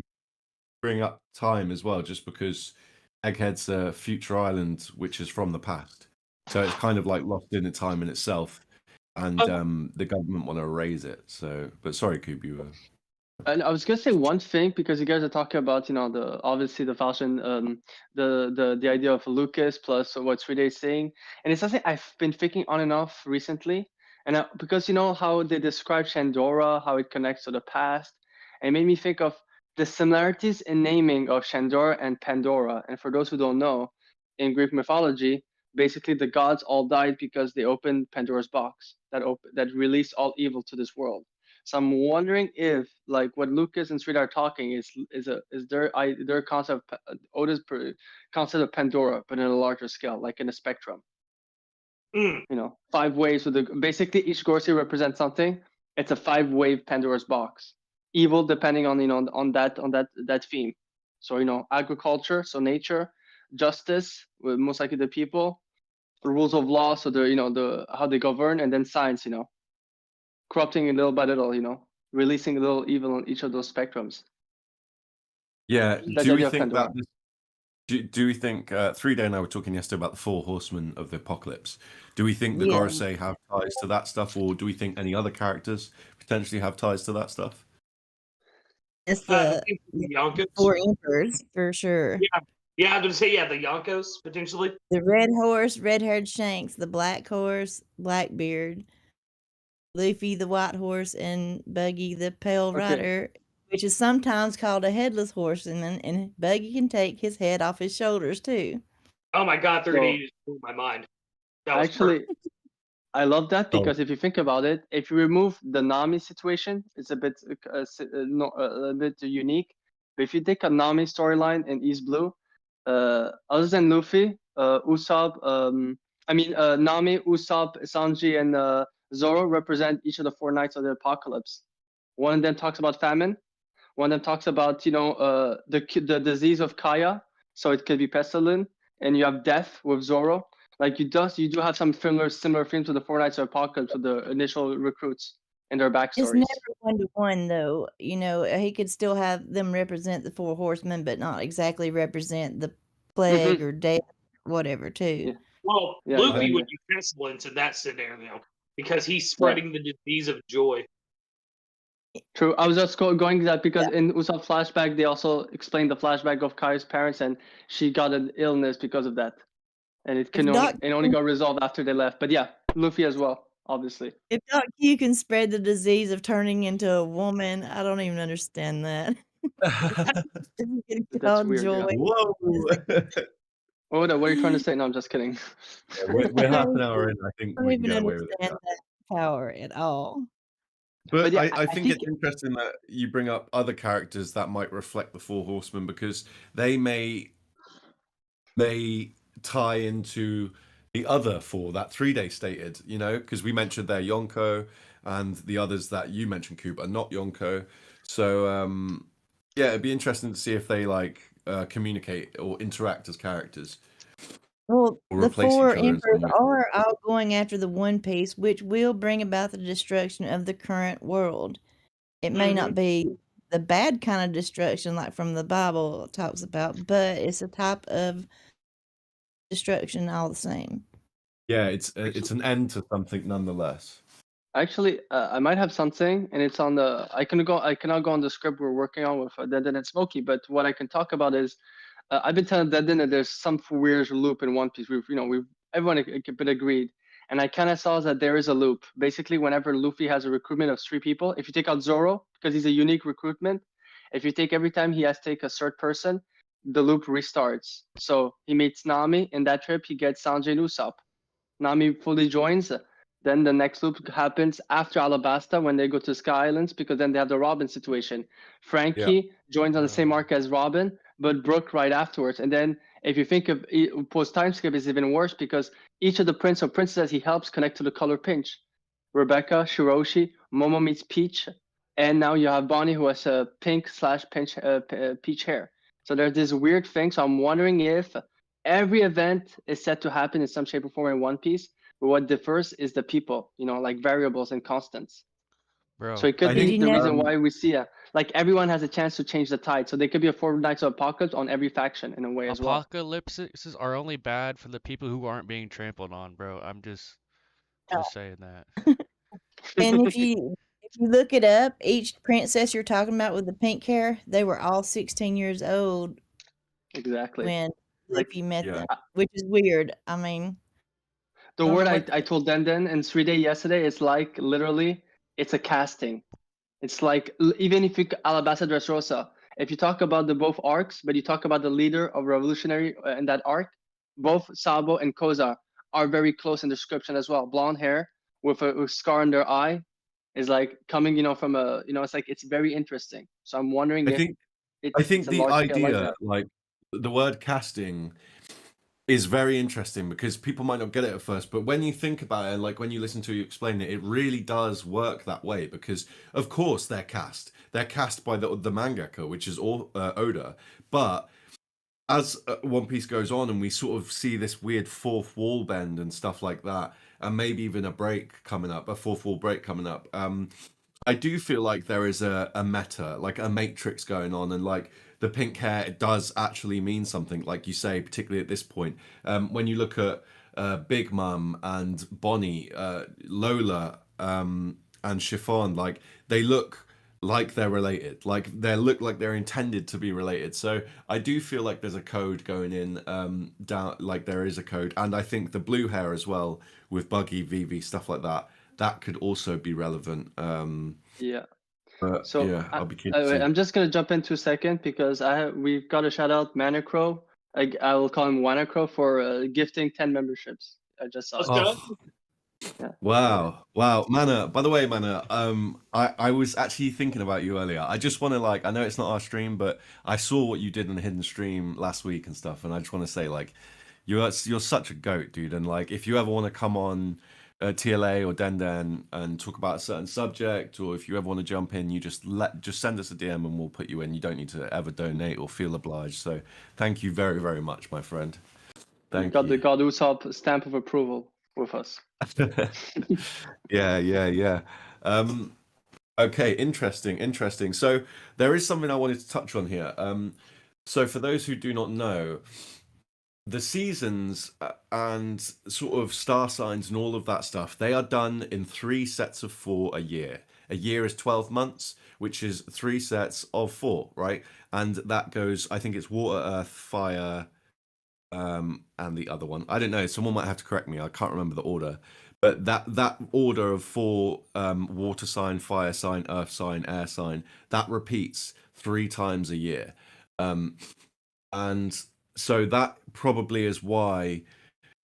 bring up time as well, just because Egghead's a future island which is from the past, so it's kind of like lost in time in itself. And the government want to erase it. So, but sorry, Kube, you were. And I was gonna say one thing because you guys are talking about obviously the fashion, the idea of Lucas plus what 3D is saying, and it's something I've been thinking on and off recently. And because how they describe Shandora, how it connects to the past, and it made me think of the similarities in naming of Shandora and Pandora. And for those who don't know, in Greek mythology, basically the gods all died because they opened Pandora's box that released all evil to this world. So I'm wondering if, like, what Lucas and Sridhar are talking is their concept Oda's concept of Pandora, but in a larger scale, like in a spectrum. 5 waves with basically each Gorosei represents something. It's a 5-wave Pandora's box. Evil depending on on that theme. So agriculture, so nature, justice, with most likely the people, the rules of law, so the how they govern, and then science, corrupting it little by little, releasing a little evil on each of those spectrums. Yeah, do we think that Do we think 3-Day and I were talking yesterday about the 4 horsemen of the apocalypse? Do we think the Yeah. Gorosei have ties to that stuff, or do we think any other characters potentially have ties to that stuff? It's I the think the Yonkos. 4 emperors for sure. Yeah, I'm gonna say the Yonkos potentially. The red horse, red-haired Shanks, the black horse, Blackbeard, Luffy the white horse, and Buggy the pale Okay. rider, which is sometimes called a headless horseman, and Buggy can take his head off his shoulders too. Oh my God, 3D So- just blew my mind. That was Actually, I love that Oh. because if you think about it, if you remove the Nami situation, it's a bit a bit unique. But if you take a Nami storyline in East Blue, other than Luffy, Usopp, Nami, Usopp, Sanji, and Zoro represent each of the 4 Knights of the Apocalypse. One of them talks about famine. One of them talks about the disease of Kaya, so it could be pestilent, and you have death with Zoro. Like you do have some similar themes to the 4 Knights of Apocalypse with the initial recruits and their It's backstories. never 1-to-1 though. He could still have them represent the 4 horsemen, but not exactly represent the plague or death, whatever. Too. Yeah. well, Yeah, Luffy yeah. would be pestilence in that scenario because he's spreading the disease of joy. True. I was just going to that because in Usopp flashback, they also explained the flashback of Kaya's parents, and she got an illness because of that, and it only got resolved after they left. But yeah, Luffy as well, obviously. If Doc Q can spread the disease of turning into a woman, I don't even understand that. That's weird. Joy. Yeah. Whoa! What are you trying to say? No, I'm just kidding. we're half an hour in. I think I don't we can even get away with it. understand that power at all. But yeah, I think it's interesting that you bring up other characters that might reflect the 4 horsemen because they may tie into the other 4 that 3-Day stated, because we mentioned there Yonko and the others that you mentioned, Kube, are not Yonko. So yeah, it'd be interesting to see if they communicate or interact as characters. Well, Or the replace each 4 other in emperors some way. are all going after the One Piece, which will bring about the destruction of the current world. It may not be the bad kind of destruction like from the Bible talks about, but it's a type of destruction all the same. Yeah, it's an end to something nonetheless. Actually, I might have something, and it's on the. I cannot go on the script we're working on with Denden and Smokey, but what I can talk about is, I've been telling Denden that there's some weird loop in One Piece. Everyone a bit agreed, and I kind of saw that there is a loop. Basically, whenever Luffy has a recruitment of 3 people, if you take out Zoro because he's a unique recruitment, if you take every time he has to take a third person, the loop restarts. So he meets Nami in that trip. He gets Sanji and Usopp. Nami fully joins. Then the next loop happens after Alabasta when they go to Sky Islands because then they have the Robin situation. Frankie joins on the same arc as Robin, but Brooke right afterwards. And then if you think of post time skip, is even worse because each of the prince or princesses he helps connect to the color pinch. Rebecca, Shiroshi, Momo meets Peach, and now you have Bonnie who has a peach hair. So there's this weird thing. So I'm wondering if every event is set to happen in some shape or form in One Piece. But what differs is the people, like variables and constants. Bro. So it could I be think the the, reason why we see everyone has a chance to change the tide. So there could be a 4 Knights of Apocalypse on every faction in a way as well. Apocalypses are only bad for the people who aren't being trampled on, bro. I'm just saying that. And if you look it up, each princess you're talking about with the pink hair, they were all 16 years old Exactly. when Luffy met yeah. them, which is weird. I mean, The word I told Denden in 3-Day yesterday is literally, it's a casting. It's like, even if you Alabasta Dressrosa, if you talk about the both arcs, but you talk about the leader of Revolutionary in that arc, both Sabo and Koza are very close in description as well. Blonde hair with a scar on their eye is coming, from a, it's very interesting. So I'm wondering I think the idea, the word casting is very interesting because people might not get it at first, but when you think about it, when you listen to you explain it, it really does work that way because, of course, they're cast by the mangaka, which is Oda. But as One Piece goes on and we sort of see this weird 4th wall bend and stuff like that, and maybe even a 4th wall break coming up, I do feel like there is a meta, a matrix going on, and the pink hair, it does actually mean something, like you say, particularly at this point. When you look at Big Mum and Bonnie, Lola, and Chiffon, like they look like they're related, like they look like they're intended to be related. So I do feel like there's a code going in, down, like there is a code, and I think the blue hair as well with Buggy, Vivi, stuff like that, that could also be relevant. Yeah. But So yeah, I'll be curious to wait, see. I'm just gonna jump into a second because we've got to shout out Manacrow. I will call him Wanacrow for gifting 10 memberships. I just saw Let's it. go. Oh, Yeah. wow, Mana. By the way, Mana, I was actually thinking about you earlier. I just want to like, I know it's not our stream, but I saw what you did in the hidden stream last week and stuff, and I just want to say like, you're such a goat, dude. And like, if you ever want to come on TLA or Den and talk about a certain subject, or if you ever want to jump in, you just send us a DM and we'll put you in. You don't need to ever donate or feel obliged. So thank you very, very much, my friend. Thank Got the you. God Usopp stamp of approval with us. Yeah. Okay, interesting. So there is something I wanted to touch on here. So for those who do not know, the seasons and sort of star signs and all of that stuff, they are done in 3 sets of 4 a year. A year is 12 months, which is 3 sets of 4, right? And that goes, I think it's water, earth, fire, and the other one. I don't know. Someone might have to correct me. I can't remember the order. But that order of 4, water sign, fire sign, earth sign, air sign, that repeats 3 times a year. And so that probably is why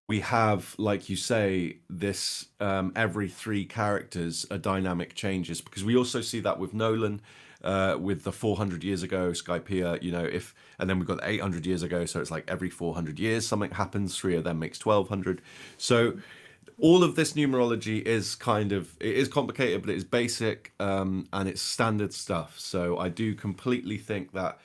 we have, like you say, this every 3 characters a dynamic changes, because we also see that with Nolan, with the 400 years ago Skypiea, you know, and then we've got the 800 years ago, so it's like every 400 years something happens, 3 of them makes 1200. So all of this numerology is it is complicated, but it is basic, and it's standard stuff. So I do completely think that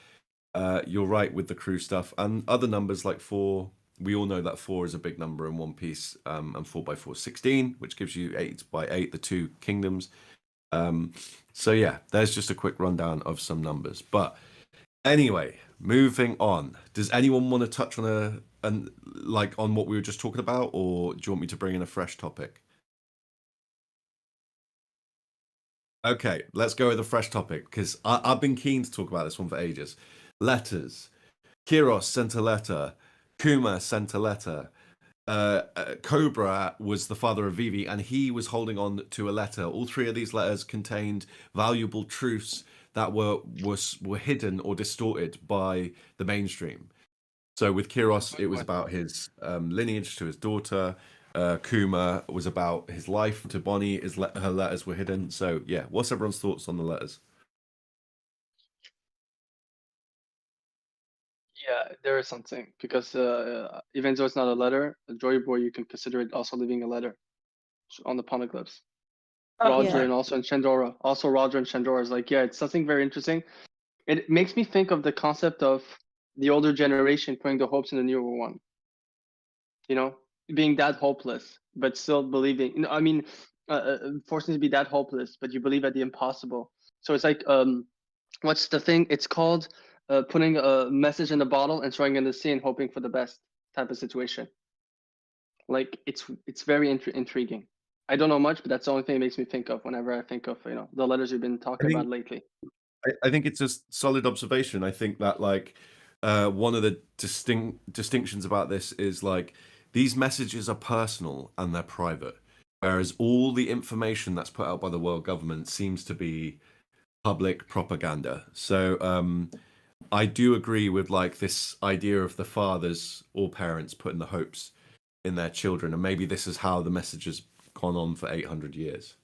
you're right with the crew stuff and other numbers like 4. We all know that 4 is a big number in One Piece, and 4x4 is 16, which gives you 8x8, the 2 kingdoms. So yeah, there's just a quick rundown of some numbers. But anyway, moving on. Does anyone want to touch on on what we were just talking about, or do you want me to bring in a fresh topic? Okay, let's go with a fresh topic, because I've been keen to talk about this one for ages. Letters. Kiros sent a letter. Kuma sent a letter. Cobra was the father of Vivi, and he was holding on to a letter. All 3 of these letters contained valuable truths that were hidden or distorted by the mainstream. So with Kiros, it was about his lineage to his daughter. Kuma was about his life to Bonnie. Her letters were hidden. So yeah, what's everyone's thoughts on the letters? Yeah, there is something because even though it's not a letter, a Joy Boy, you can consider it also leaving a letter on the poneglyphs. Roger yeah. and also in Shandora. Also Roger and Shandora is like, yeah, it's something very interesting. It makes me think of the concept of the older generation putting the hopes in the newer one. You know, being that hopeless, but still believing. You know, I mean, forcing to be that hopeless, but you believe at the impossible. So it's like, what's the thing? It's called putting a message in a bottle and throwing it in the sea and hoping for the best type of situation. Like it's very intriguing. I don't know much, but that's the only thing it makes me think of whenever I think of the letters we've been talking about lately. I think it's a solid observation. I think that like one of the distinctions about this is like these messages are personal and they're private, whereas all the information that's put out by the world government seems to be public propaganda. So I do agree with like this idea of the fathers or parents putting the hopes in their children, and maybe this is how the message has gone on for 800 years.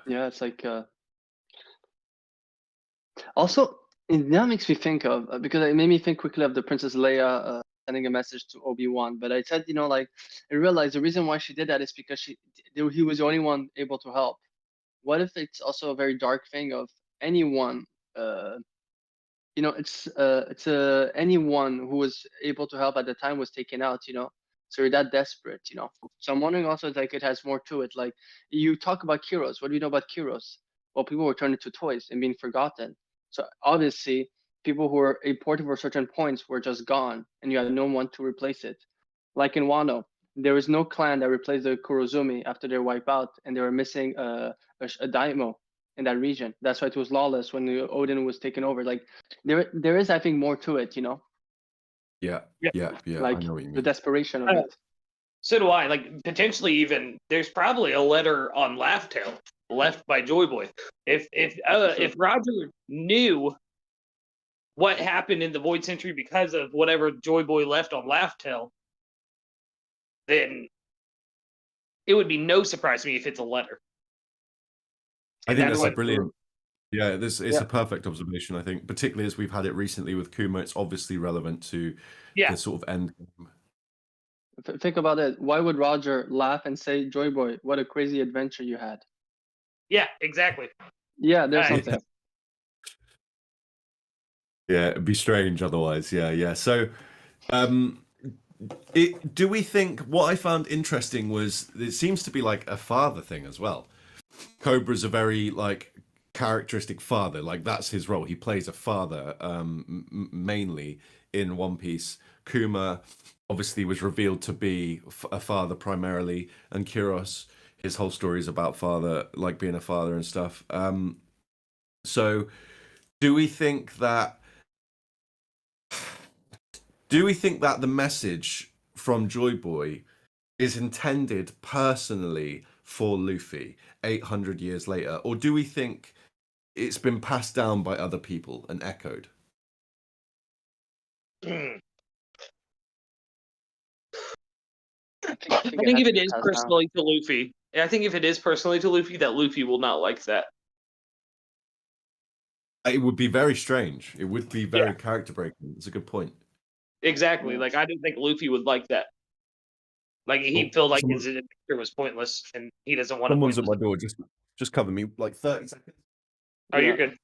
Yeah, it's like also that makes me think of because it made me think quickly of the Princess Leia sending a message to Obi-Wan. But I said, like I realized the reason why she did that is because he was the only one able to help. What if it's also a very dark thing of anyone? It's anyone who was able to help at the time was taken out. So you're that desperate. So I'm wondering also like it has more to it. Like you talk about Kiros. What do you know about Kiros? well, people were turned into toys and being forgotten. So obviously, people who were important for certain points were just gone, and you had no one to replace it. Like in Wano, there was no clan that replaced the Kurozumi after their wipe out, and they were missing a daimyo in that region. That's why it was lawless when Odin was taken over. Like there is, I think, more to it, you know. Yeah. Like I know what you the mean. desperation of Uh, it. So do I. Like potentially even there's probably a letter on Laugh Tale left by Joy Boy. If Roger knew what happened in the Void Century because of whatever Joy Boy left on Laugh Tale, then it would be no surprise to me if it's a letter. I And think that's that's a what- brilliant. Yeah, it's Yeah. a perfect observation. I think, particularly as we've had it recently with Kuma, it's obviously relevant to Yeah. the sort of end game. Think about it. Why would Roger laugh and say, "Joy Boy, what a crazy adventure you had"? Yeah, exactly. Yeah, there's Right. something. Yeah, it'd be strange otherwise. Yeah. So, do we think what I found interesting was it seems to be like a father thing as well. Cobra's a very like characteristic father, like that's his role. He plays a father mainly in One Piece. Kuma obviously was revealed to be a father primarily, and Kyros, his whole story is about father, like being a father and stuff. So do we think that the message from Joy Boy is intended personally for Luffy 800 years later, or do we think it's been passed down by other people and echoed? Hmm. I I think think it if has it to be is passed down. personally to Luffy, I think if it is personally to Luffy, that Luffy will not like that. It would be very strange. It would be very character breaking. It's a good point. Exactly. Yeah. Like I don't think Luffy would like that. Like he Oh, felt like someone- his adventure was pointless, and he doesn't want to. Someone's at my door. Just cover me like 30 seconds. Oh, you're Yeah. good.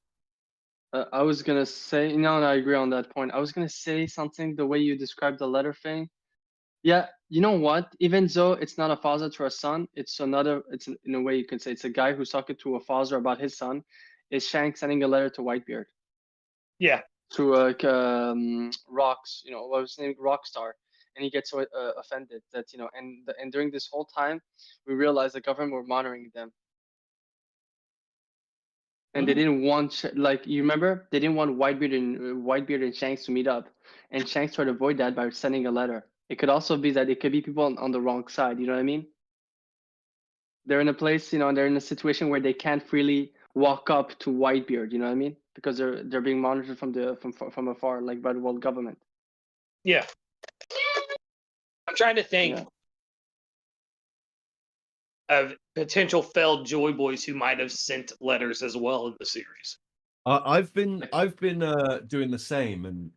I was gonna say, no, I agree on that point. I was gonna say something the way you described the letter thing. Yeah, you know what? Even though it's not a father to a son, it's another. It's in a way you can say it's a guy who's talking to a father about his son. Is Shanks sending a letter to Whitebeard Yeah. through Rocks? You know, what was his name? Rockstar, and he gets so offended that and during this whole time, we realized the government were monitoring them. And they didn't want like you remember they didn't want Whitebeard and Shanks to meet up, and Shanks tried to avoid that by sending a letter. It could also be that it could be people on the wrong side. You know what I mean? They're in a place, they're in a situation where they can't freely walk up to Whitebeard. You know what I mean? Because they're being monitored from afar, like by the world government. Yeah. I'm trying to think Yeah. of potential failed Joy Boys who might have sent letters as well in the series. I've been doing the same, and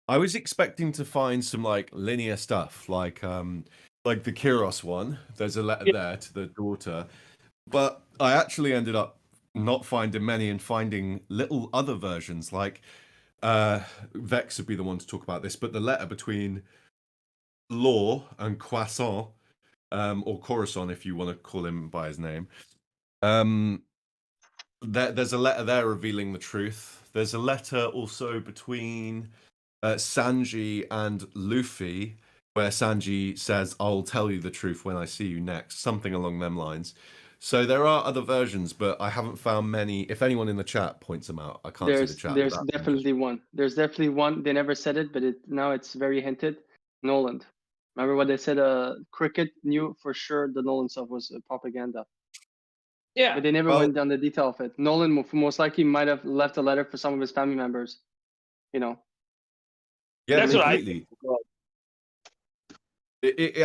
I was expecting to find some like linear stuff, like the Kyros one. There's a letter there to the daughter, but I actually ended up not finding many and finding little other versions. Like Vex would be the one to talk about this, but the letter between Law and Croissant, or Coruscant, if you want to call him by his name. There's a letter there revealing the truth. There's a letter also between Sanji and Luffy, where Sanji says, "I'll tell you the truth when I see you next," something along them lines. So there are other versions, but I haven't found many. If anyone in the chat points them out, I can't see the chat. There's definitely one. There's definitely one. They never said it, but now it's very hinted. Noland. Remember what they said? Cricket knew for sure the Nolan stuff was propaganda. Yeah. But they never Well- went down the detail of it. Nolan most likely might have left a letter for some of his family members. Yeah, That's what I completely. It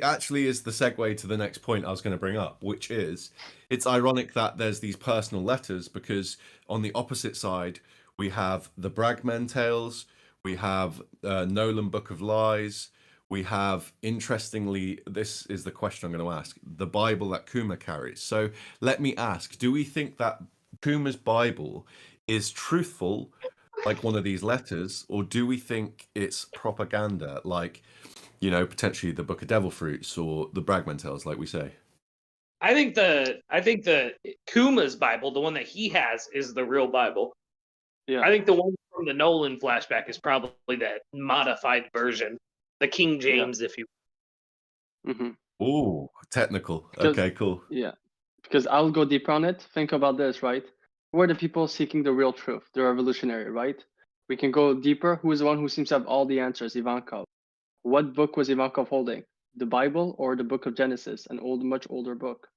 actually is the segue to the next point I was going to bring up, which is it's ironic that there's these personal letters, because on the opposite side we have the Bragman Tales, we have Nolan Book of Lies, we have, interestingly, this is the question I'm going to ask, the Bible that Kuma carries. So let me ask, do we think that Kuma's Bible is truthful, like one of these letters, or do we think it's propaganda, like, potentially the Book of Devil Fruits or the Bragman Tales, like we say? I think the Kuma's Bible, the one that he has, is the real Bible. Yeah. I think the one from the Nolan flashback is probably that modified version, the King James, if you. Mm-hmm. Ooh, technical. Because- Okay, cool. Yeah. Because I'll go deeper on it. Think about this, right? Who are the people seeking the real truth? The revolutionary, right? We can go deeper. Who is the one who seems to have all the answers? Ivankov. What book was Ivankov holding? The Bible or the Book of Genesis, an much older book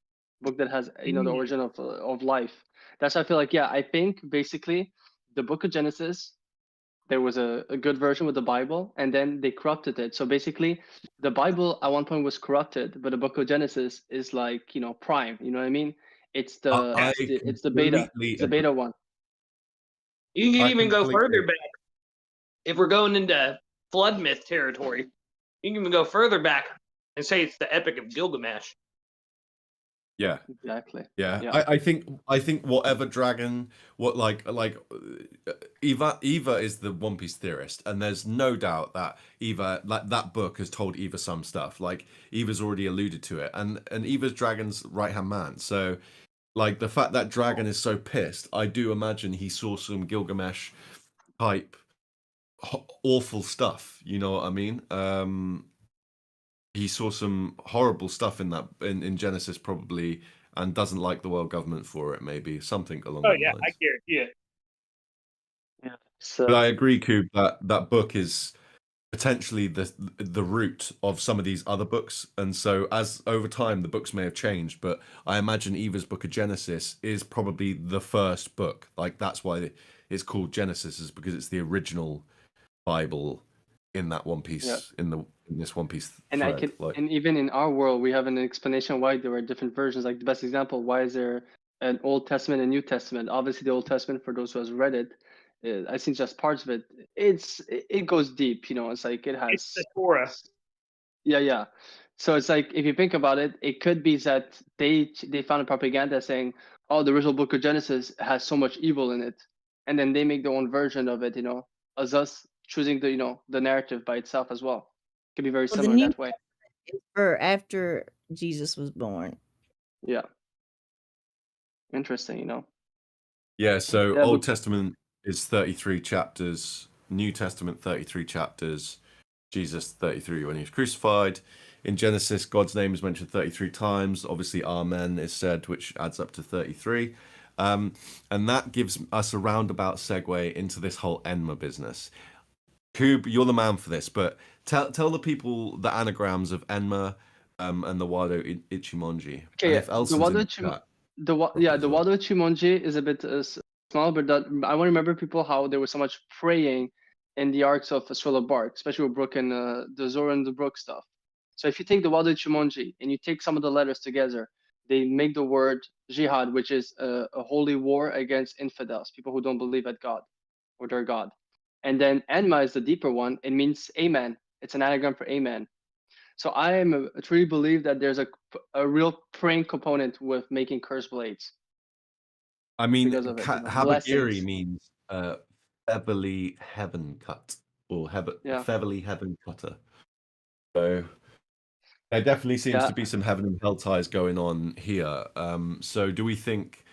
that has the origin of life. That's why I feel like I think basically the Book of Genesis, there was a good version with the Bible, and then they corrupted it. So basically, the Bible at one point was corrupted, but the Book of Genesis is like prime. You know what I mean? It's the I it's the beta. completely It's the beta one. You can I even go completely- further back. If we're going into flood myth territory, you can even go further back and say it's the Epic of Gilgamesh. Yeah. Exactly. Yeah, Yeah. I think whatever dragon, Eva is the One Piece theorist, and there's no doubt that Eva, like that book, has told Eva some stuff. Like Eva's already alluded to it, and Eva's dragon's right hand man. So, like the fact that dragon is so pissed, I do imagine he saw some Gilgamesh type awful stuff. You know what I mean? He saw some horrible stuff in Genesis probably, and doesn't like the world government for it, maybe something along those lines. I guarantee it. Yeah. So But I agree, Kube, that book is potentially the root of some of these other books, and so as over time the books may have changed, but I imagine Eva's Book of Genesis is probably the first book. Like that's why it's called Genesis, is because it's the original Bible in that One Piece in this One Piece and thread. and even in our world we have an explanation why there are different versions. Like the best example, why is there an Old Testament and New Testament? Obviously the Old Testament, for those who has read it, I think just parts of it, it goes deep, it's like it has It's the Torah. yeah. So it's like, if you think about it, it could be that they found a propaganda saying, oh, the original Book of Genesis has so much evil in it, and then they make their own version of it, as us choosing the narrative by itself as well. It could be very Well, the similar New that way. Testament is for after Jesus was born. Yeah. Interesting. Yeah, so Yeah, Old but- Testament is 33 chapters, New Testament 33 chapters, Jesus 33 when he was crucified. In Genesis, God's name is mentioned 33 times. Obviously, Amen is said, which adds up to 33. And that gives us a roundabout segue into this whole Enma business. Kube, you're the man for this, but tell the people the anagrams of Enma and the Wado Ichimonji. Okay, And if Elson's in the chat, The Wado Chimonji is a bit small, but I want to remember people how there was so much praying in the arcs of Stroll Bark, especially with Brook and the Zoro and the Brook stuff. So if you take the Wado Chimonji and you take some of the letters together, they make the word jihad, which is a holy war against infidels, people who don't believe at God or their God. And then Enma is the deeper one. It means amen. It's an anagram for amen. So I truly believe that there's a real praying component with making curse blades. I mean, because of it, Habagiri blessings. means featherly heaven cut, or featherly heaven cutter. So there definitely seems to be some heaven and hell ties going on here. So do we think,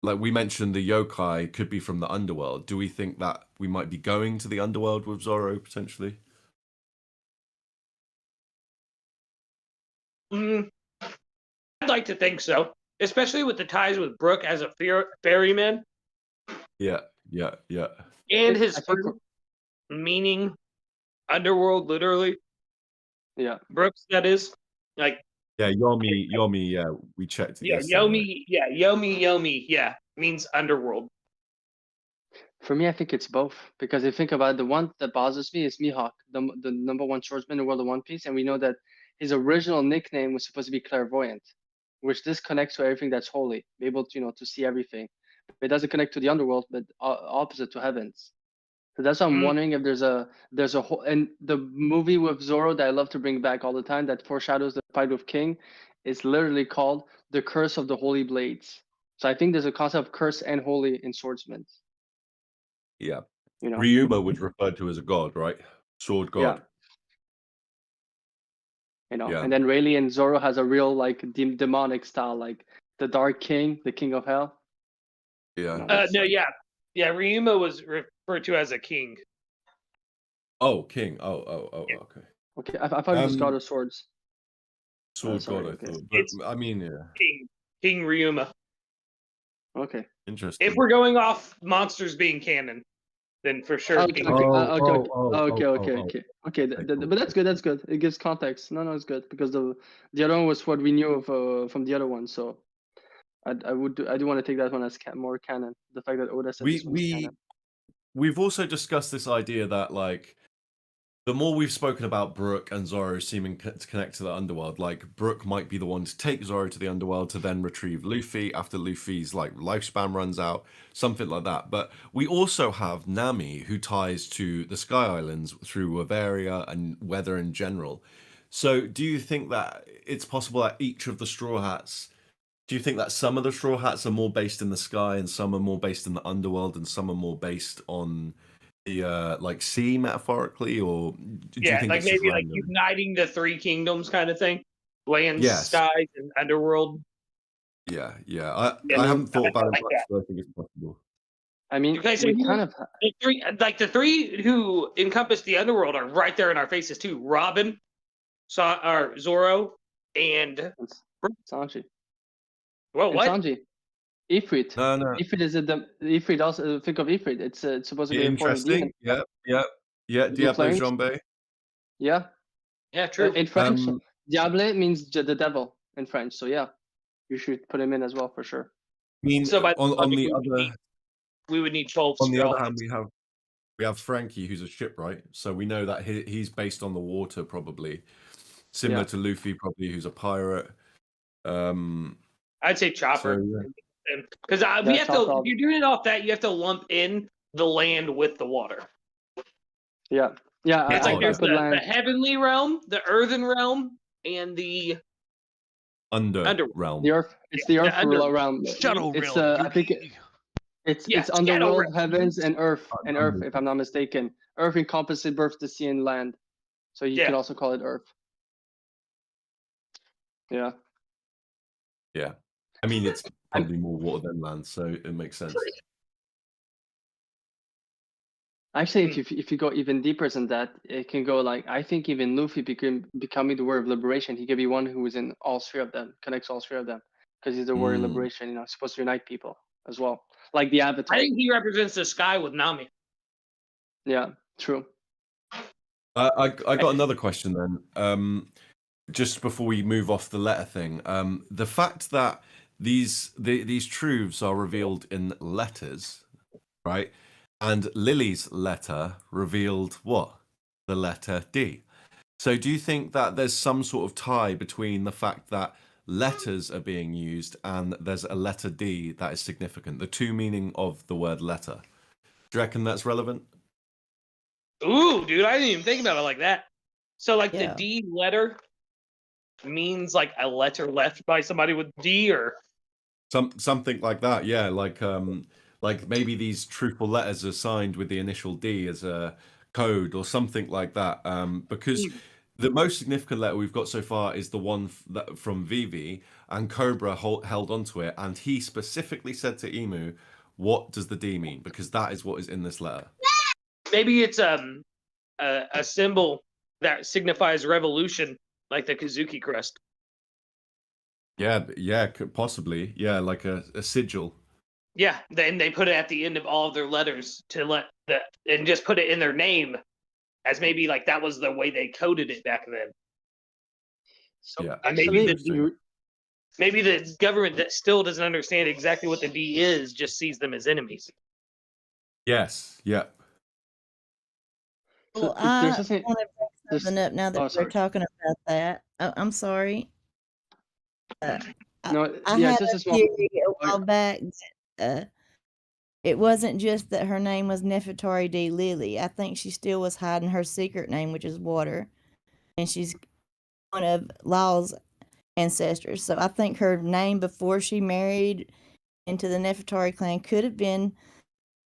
like we mentioned, the yokai could be from the underworld? Do we think that we might be going to the underworld with Zoro potentially? I'd like to think so, especially with the ties with Brook as a ferryman. Yeah. And his fruit, meaning underworld, literally. Yeah. Brooks, that is. Like. Yeah, Yomi, yeah, we checked it yesterday. Yomi, means underworld. For me, I think it's both, because if you think about it, the one that bothers me is Mihawk, the number one swordsman in the world of One Piece, and we know that his original nickname was supposed to be clairvoyant, which this connects to everything that's holy, be able to to see everything. It doesn't connect to the underworld, but opposite to heavens. So that's why I'm wondering if there's a whole, and the movie with Zoro that I love to bring back all the time that foreshadows the fight with King is literally called The Curse of the Holy Blades. So I think there's a concept of curse and holy in swordsmen. Yeah. Ryuma was referred to as a god, right? Sword god. Yeah. And then Rayleigh and Zoro has a real like demonic style, like the Dark King, the King of Hell. Yeah. No, yeah. Ryuma was referred to as a king. Oh, king. Oh, okay. Okay, I thought it was God of Swords. Sword sorry, God, I okay. thought. But It's- I mean, yeah. King Ryuma. Okay. Interesting. If we're going off monsters being canon, then for sure. Okay, King okay, Ryuma. okay. But that's good. That's good. It gives context. No, it's good because the other one was what we knew of from the other one. So I do want to take that one as more canon. The fact that Oda said this one was canon. We've also discussed this idea that like the more we've spoken about Brook and Zoro seeming to connect to the underworld, like Brook might be the one to take Zoro to the underworld to then retrieve Luffy after Luffy's like lifespan runs out, something like that. But we also have Nami who ties to the Sky Islands through Bavaria and weather in general. So do you think that it's possible that each of the Straw Hats, do you think that some of the Straw Hats are more based in the sky and some are more based in the underworld and some are more based on the like sea metaphorically, or do you think like it's just maybe like random? uniting the three kingdoms kind of thing, land, Yes. skies, and underworld. Yeah. Yeah, I haven't thought about it like much, that. but I think it's possible. I mean, Okay, so we kind of the three who encompass the underworld are right there in our faces too. Robin, Zoro, and Sanji. well, And what? Sanji. Ifrit. No. Ifrit is Ifrit. Also think of Ifrit. It's supposed to be a form of demon. Interesting. Yeah. Diablo flames. Jambe. Yeah. Yeah, true. In French, Diable means the devil in French. So yeah, you should put him in as well for sure. I mean, So by on the other we would need 12 on the straw other hand, hats. we have Frankie, who's a shipwright, so we know that he's based on the water, probably similar to Luffy, probably, who's a pirate. I'd say Chopper. Because we have Chopper. to. If you're doing it off that, you have to lump in the land with the water. Yeah. It's like there's put the heavenly realm, the earthen realm, and the underrealm. The earth. It's the earth realm. Shadow It's realm. I think it's underworld, heavens, and earth. If I'm not mistaken, earth encompasses both the sea and land, so you could also call it earth. Yeah. Yeah. I mean, it's probably more water than land, so it makes sense. Actually, if you go even deeper than that, it can go like, I think even Luffy becoming the word of liberation, he could be one who is in all three of them, connects all three of them, because he's the word of liberation, supposed to unite people as well, like the Avatar. I think he represents the sky with Nami. Yeah, true. I got another question then. Just before we move off the letter thing, the fact that these truths are revealed in letters, right? And Lily's letter revealed what? The letter D. So do you think that there's some sort of tie between the fact that letters are being used and there's a letter D that is significant? The two meaning of the word letter. Do you reckon that's relevant? Ooh, dude, I didn't even think about it like that. So like Yeah. the D letter means like a letter left by somebody with D, or something like that. Yeah, like maybe these truthful letters are signed with the initial D as a code or something like that. Because the most significant letter we've got so far is the one from Vivi, and Cobra held onto it, and he specifically said to Emu, "What does the D mean?" Because that is what is in this letter. maybe it's a symbol that signifies revolution, like the Kazuki crest. Yeah, possibly. Yeah, like a sigil. Yeah, then they put it at the end of all of their letters and just put it in their name, as maybe like that was the way they coded it back then. So Yeah, maybe the government that still doesn't understand exactly what the D is just sees them as enemies. Yes. Yeah. Well, I want to bring something up now that we're talking about that. I'm sorry. I had a theory a while back. It wasn't just that her name was Nefertari D. Lily. I think she still was hiding her secret name, which is Water, and she's one of Law's ancestors. So I think her name before she married into the Nefertari clan could have been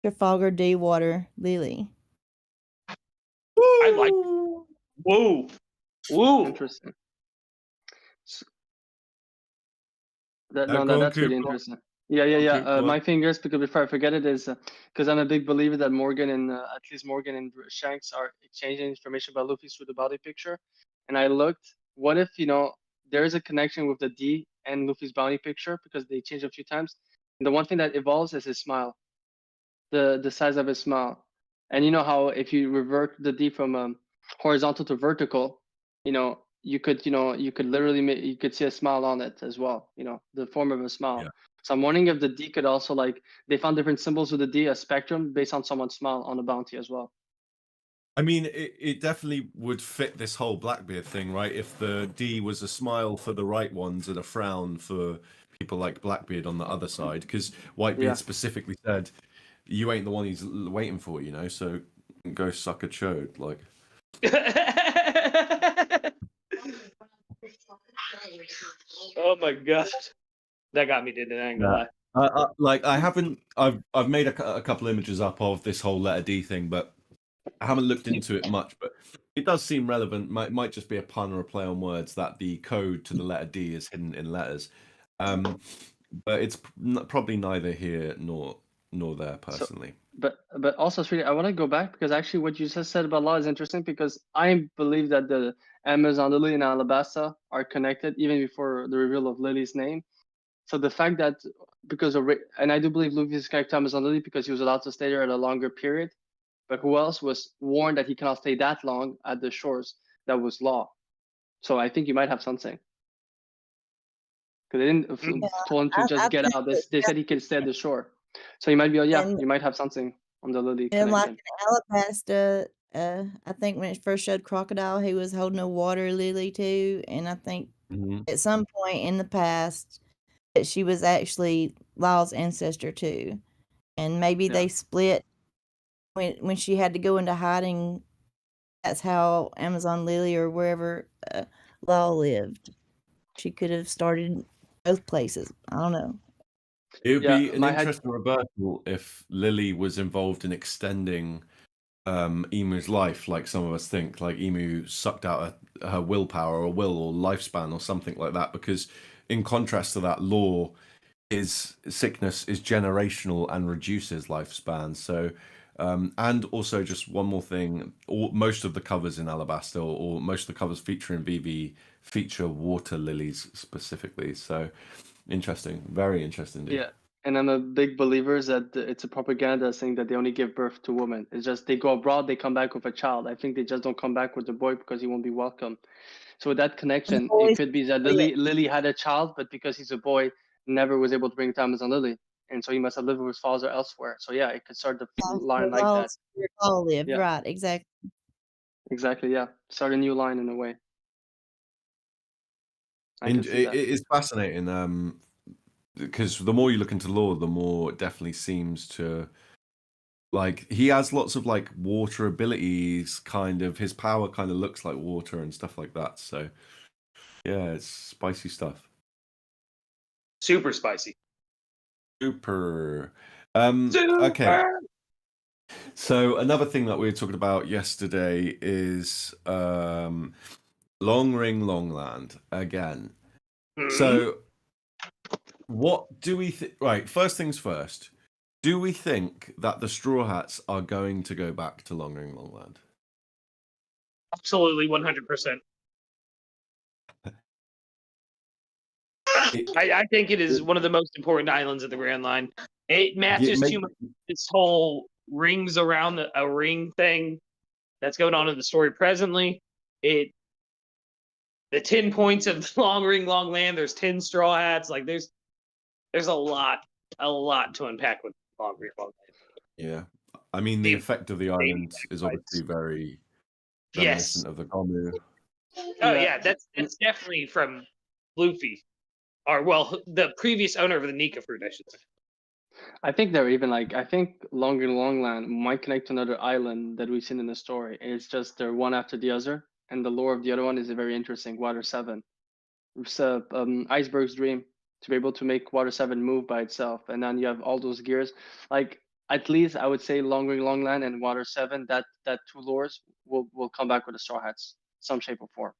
Trafalgar D. Water Lily. I like. Whoa. Interesting. No, go on, that's really Kube, go on. interesting. Yeah. Go on. My fingers, because before I forget it, is because I'm a big believer that Morgan and at least Morgan and Shanks are exchanging information about Luffy through the body picture. And I looked, what if, there is a connection with the D and Luffy's bounty picture because they changed a few times. And the one thing that evolves is his smile, the size of his smile. And you know how if you revert the D from horizontal to vertical, you could literally you could see a smile on it as well, the form of a smile. Yeah. So I'm wondering if the D could also, like, they found different symbols with the D, a spectrum based on someone's smile on the bounty as well. I mean, it definitely would fit this whole Blackbeard thing, right? If the D was a smile for the right ones and a frown for people like Blackbeard on the other side, because Whitebeard Yeah. specifically said, you ain't the one he's waiting for, so go suck a chode, like. Oh my gosh, that got me, didn't it? I ain't gonna lie. I've made a couple images up of this whole letter D thing, but I haven't looked into it much. But it does seem relevant. Might just be a pun or a play on words that the code to the letter D is hidden in letters. But it's probably neither here nor there personally. But also, Sweetie, I want to go back because actually what you just said about law is interesting because I believe that the Amazon Lily and Alabasta are connected even before the reveal of Lily's name. So the fact that and I do believe Luffy's connected to Amazon Lily because he was allowed to stay there at a longer period. But who else was warned that he cannot stay that long at the shores? That was Law. So I think you might have something. Because they didn't told him to just get out. They said he could stay at the shore. So you might be, you might have something on the Lily And like connection. in Alabasta, I think when it first showed Crocodile, he was holding a water lily too. And I think at some point in the past that she was actually Law's ancestor too. And maybe they split when she had to go into hiding. That's how Amazon Lily or wherever Law lived. She could have started both places. I don't know. It would be an interesting reversal if Lily was involved in extending Emu's life, like some of us think. Like Emu sucked out her willpower or will or lifespan or something like that. Because in contrast to that, Law, his sickness is generational and reduces lifespan. So, and also just one more thing, most of the covers in Alabasta or most of the covers featuring VV feature water lilies specifically. So interesting, very interesting. Dude. Yeah, and I'm a big believer that it's a propaganda saying that they only give birth to women. It's just they go abroad, they come back with a child. I think they just don't come back with the boy because he won't be welcome. So with that connection, it could be that Lily had a child, but because he's a boy, never was able to bring it to Amazon Lily. And so he must have lived with his father elsewhere. So yeah, it could start the line like that. All lived, right, exactly. Exactly, yeah. Start a new line in a way. And it is fascinating, because the more you look into Law, the more it definitely seems to, like, he has lots of like water abilities, kind of his power kind of looks like water and stuff like that. So yeah, it's spicy stuff. Super spicy. Super. Okay. So another thing that we were talking about yesterday is Long Ring Longland again. So what do we think? Right, first things first. Do we think that the Straw Hats are going to go back to Long Ring Longland? Absolutely, 100%. I think it is one of the most important islands of the Grand Line. It matches too much this whole rings around a ring thing that's going on in the story presently. The 10 points of the Long Ring Long Land, there's 10 Straw Hats. Like there's a lot to unpack with Long Ring Long Land. Yeah. I mean, the effect of the island is obviously very reminiscent of the Gomu. Oh yeah, that's definitely from Luffy. Or, well, the previous owner of the Nika fruit, I should say. I think they're even like, I think Long Ring Longland might connect to another island that we've seen in the story. It's just they're one after the other. And the lore of the other one is very interesting, Water 7. It's Iceberg's dream to be able to make Water 7 move by itself. And then you have all those gears. Like, at least I would say Long Ring Longland and Water 7, that two lores will come back with the Straw Hats, some shape or form.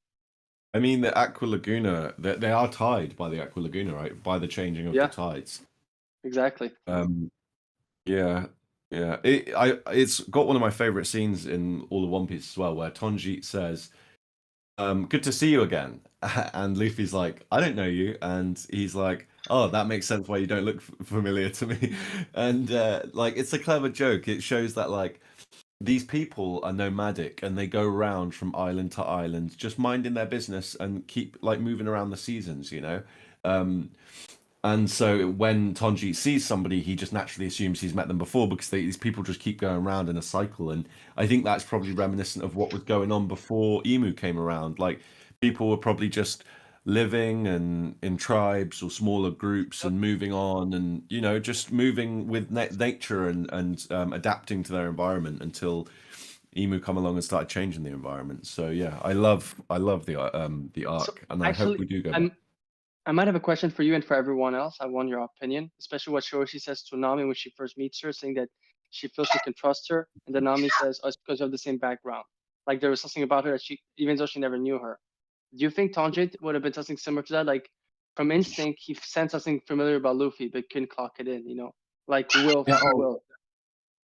I mean, the Aqua Laguna, they are tied by the Aqua Laguna, right? By the changing of Yeah. the tides. Exactly. Yeah, yeah. It's got one of my favorite scenes in all of One Piece as well, where Tonji says, "Good to see you again," and Luffy's like, "I don't know you," and he's like, "Oh, that makes sense why you don't look familiar to me," and like it's a clever joke. It shows that like these people are nomadic and they go around from island to island, just minding their business and keep like moving around the seasons, you know. And so when Tonji sees somebody, he just naturally assumes he's met them before because these people just keep going around in a cycle. And I think that's probably reminiscent of what was going on before Emu came around. Like people were probably just living and in tribes or smaller groups and moving on and, you know, just moving with nature and adapting to their environment until Emu come along and started changing the environment. So yeah, I love the arc, So, and I hope we do go back. I might have a question for you and for everyone else. I want your opinion, especially what Shoroshi says to Nami when she first meets her, saying that she feels she can trust her, and then Nami says, "Oh, it's because you have the same background." Like there was something about her that she, even though she never knew her. Do you think Tanjiro would have been something similar to that? Like from instinct, he sensed something familiar about Luffy, but couldn't clock it in. You know, like Will. Yeah, oh. Will.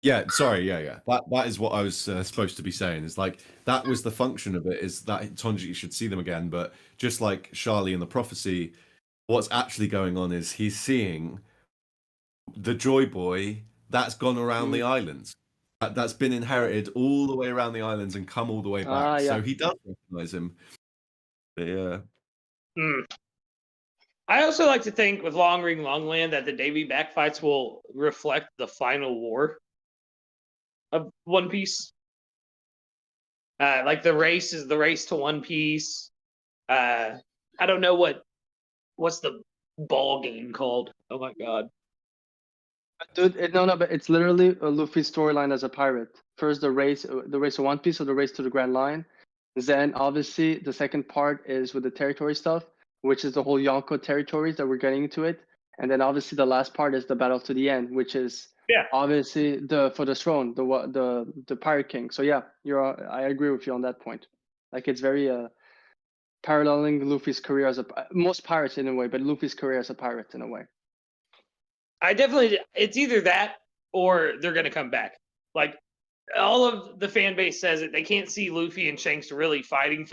Yeah, sorry, yeah. That is what I was supposed to be saying. Is like that was the function of it. Is that Tonji should see them again, but just like Charlie in the prophecy, what's actually going on is he's seeing the Joy Boy that's gone around the islands. That's been inherited all the way around the islands and come all the way back. Yeah. So he does recognize him. But yeah. I also like to think with Long Ring Longland that the Davy back fights will reflect the final war of One Piece. Like the race is the race to One Piece. I don't know what's the ball game called. Oh my god. Dude, no, but it's literally a Luffy storyline as a pirate. First, the race to One Piece, or the race to the Grand Line. Then, obviously, the second part is with the territory stuff, which is the whole Yonko territories that we're getting into it. And then, obviously, the last part is the battle to the end, which is obviously for the throne, the Pirate King. So yeah, I agree with you on that point. Like it's very paralleling Luffy's career as most pirates in a way, but Luffy's career as a pirate in a way. It's either that or they're going to come back. Like, all of the fan base says it. They can't see Luffy and Shanks really fighting.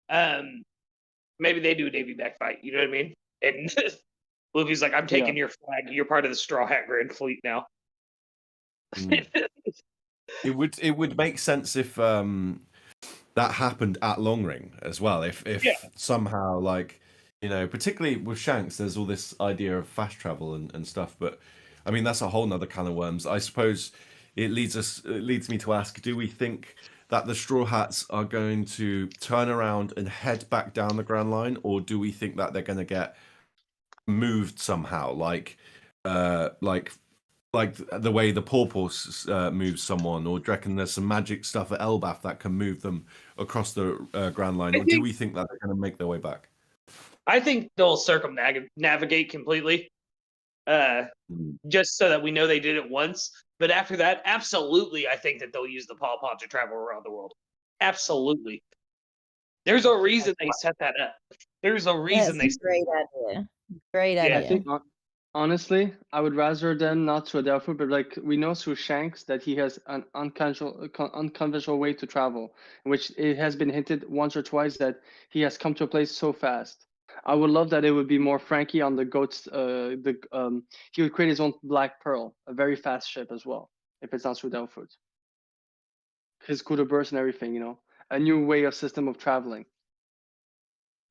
Maybe they do a Davy back fight. You know what I mean? And Luffy's like, I'm taking your flag. You're part of the Straw Hat Grand Fleet now. It would make sense if that happened at Long Ring as well. If somehow, like, you know, particularly with Shanks, there's all this idea of fast travel and stuff. But I mean, that's a whole nother can of worms. I suppose it leads me to ask: do we think that the Straw Hats are going to turn around and head back down the Grand Line, or do we think that they're going to get moved somehow, like the way the Porpoise moves someone, or do you reckon there's some magic stuff at Elbaf that can move them across the Grand Line, or do we think that they're going to make their way back? I think they'll circumnavigate completely, just so that we know they did it once. But after that, absolutely, I think that they'll use the Paw Paw to travel around the world. Absolutely. There's a reason they set that up. There's a reason they. Great idea. Great idea. I think, honestly, I would rather them not through Delphi, but like we know through Shanks that he has an unconventional way to travel, which it has been hinted once or twice that he has come to a place so fast. I would love that it would be more Frankie on the goats. He would create his own Black Pearl, a very fast ship as well, if it's not through Delphi. His Kuda burst and everything, you know, a new way of system of traveling.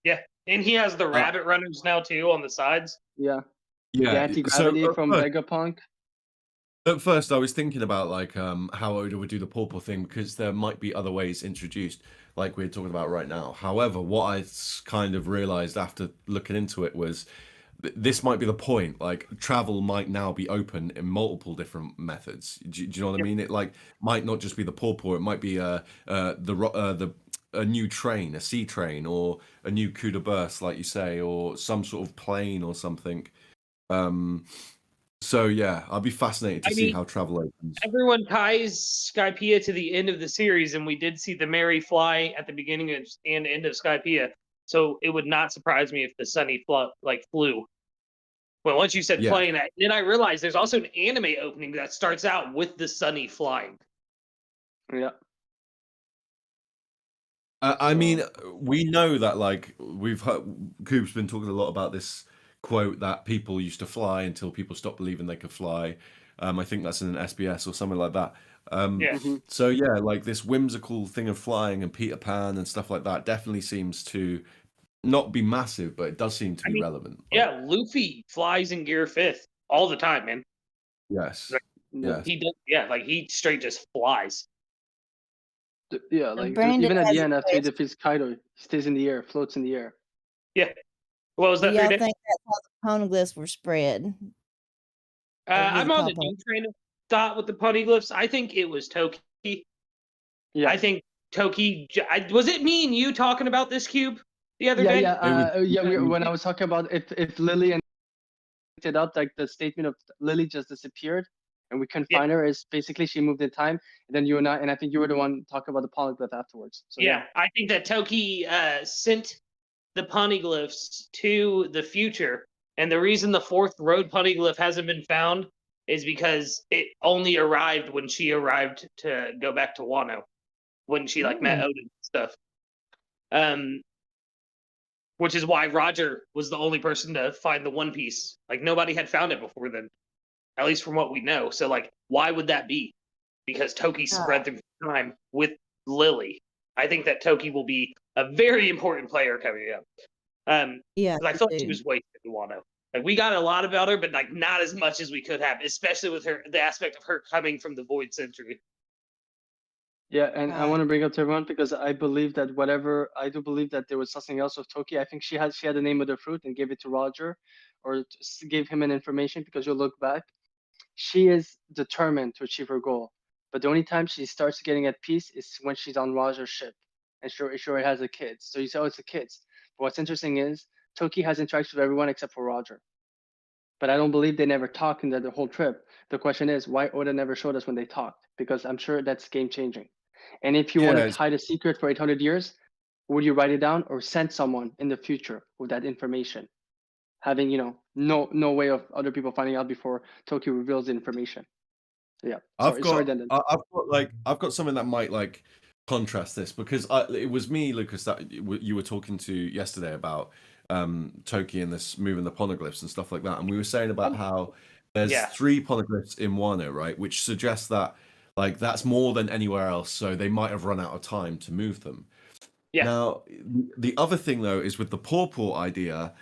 Yeah, and he has the rabbit runners now too on the sides. Yeah. Yeah. The anti-gravity from Vegapunk. At first, I was thinking about like how Oda would do the Pawpaw thing, because there might be other ways introduced, like we're talking about right now. However, what I kind of realized after looking into it was this might be the point. Like travel might now be open in multiple different methods. Do you know what I mean? It like might not just be the Pawpaw. It might be a new train, a sea train, or a new Kuda burst, like you say, or some sort of plane or something. So yeah, I'll be fascinated to I see mean, how travel opens. everyone ties Skypiea to the end of the series, and we did see the Mary fly at the beginning and end of Skypiea. So it would not surprise me if the Sunny flew. Well, once you said Yeah. playing that, then I realized there's also an anime opening that starts out with the Sunny flying. Yeah. I mean, we know that like we've heard, Kube's been talking a lot about this quote that people used to fly until people stopped believing they could fly. I think that's in an SBS or something like that. Yeah. So yeah, like this whimsical thing of flying and Peter Pan and stuff like that definitely seems to not be massive, but it does seem to be relevant. Yeah, Luffy flies in Gear 5th all the time, man. Yes. Yeah. He does. Yeah, like he straight just flies. Yeah, like Brandon even at has the a end after he question. defeats Kaido, he stays in the air, floats in the air. Yeah. What was Do that? y'all 3 think that's how the poneglyphs were spread? I'm on the pop-up? new train of thought with the poneglyphs. I think it was Toki. Yeah. I think Toki. Was it me and you talking about this cube the other day? When I was talking about if Lily and it up, like the statement of Lily just disappeared and we couldn't find her is basically she moved in time, and then you and I think you were the one talking about the poneglyph afterwards. So yeah, I think that Toki sent the poneglyphs to the future, and the reason the 4th road poneglyph hasn't been found is because it only arrived when she arrived to go back to Wano, when she met Odin and stuff. Which is why Roger was the only person to find the One Piece. Like nobody had found it before then, at least from what we know. So like, why would that be? Because Toki spread through time with Lily. I think that Toki will be a very important player coming up. Yeah, 'cause I feel like she was wasted in Wano. Like we got a lot about her, but like not as much as we could have, especially with her the aspect of her coming from the Void Century. Yeah, and I want to bring up to everyone because I believe that I do believe that there was something else with Toki. I think she had the name of the fruit and gave it to Roger, or gave him an information because you'll look back. She is determined to achieve her goal, but the only time she starts getting at peace is when she's on Roger's ship, and she already has a kid. So you say, oh, it's the kids. But what's interesting is Toki has interactions with everyone except for Roger. But I don't believe they never talked in the whole trip. The question is why Oda never showed us when they talked, because I'm sure that's game changing. And if you want to hide a secret for 800 years, would you write it down or send someone in the future with that information? Having, no way of other people finding out before Toki reveals the information. So yeah, I've got something that might like contrast this because it was me, Lucas, that you were talking to yesterday about Toki and this moving the poneglyphs and stuff like that, and we were saying about how there's 3 poneglyphs in Wano, right, which suggests that like that's more than anywhere else, so they might have run out of time to move them. Yeah. Now, the other thing though is with the Pawpaw idea,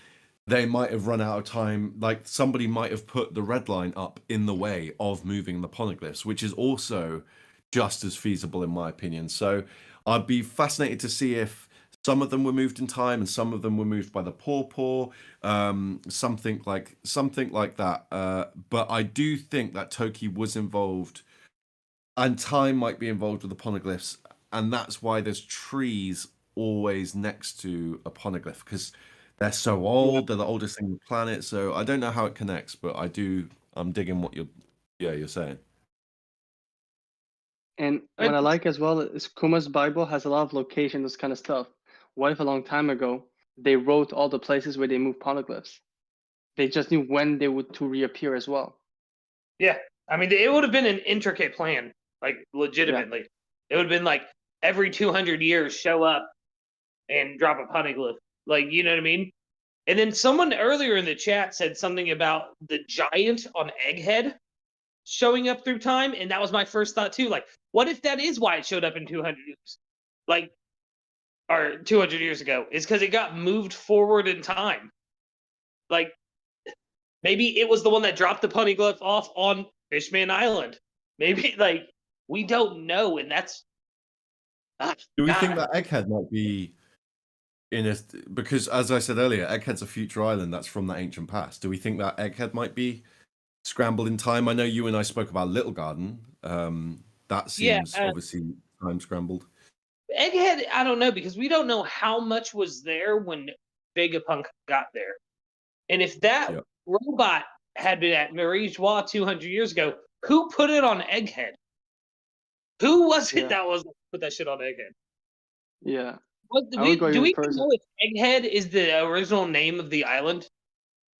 they might have run out of time. Like somebody might have put the red line up in the way of moving the poneglyphs, which is also just as feasible in my opinion. So I'd be fascinated to see if some of them were moved in time and some of them were moved by the Pawpaw, something like that. But I do think that Toki was involved. And time might be involved with the poneglyphs, and that's why there's trees always next to a poneglyph, because they're so old, they're the oldest thing on the planet. So I don't know how it connects, but I'm digging what you're saying. And what I like as well is Kuma's Bible has a lot of location, this kind of stuff. What if a long time ago they wrote all the places where they moved poneglyphs? They just knew when they would to reappear as well. Yeah, I mean it would have been an intricate plan. Like legitimately, it would have been like every 200 years show up and drop a poneglyph. Like, you know what I mean? And then someone earlier in the chat said something about the giant on Egghead showing up through time, and that was my first thought too. Like, what if that is why it showed up in 200 years? Like, or 200 years ago? Is because it got moved forward in time. Like, maybe it was the one that dropped the poneglyph off on Fishman Island. Maybe, like, we don't know, and that's. Do we think that Egghead might be because, as I said earlier, Egghead's a future island that's from that ancient past. Do we think that Egghead might be scrambled in time? I know you and I spoke about Little Garden. That seems obviously time scrambled. Egghead, I don't know, because we don't know how much was there when Vegapunk got there. And if that robot had been at Marie Joie 200 years ago. Who put it on Egghead? Who was it that was put that shit on Egghead? Yeah. Do we even know if Egghead is the original name of the island?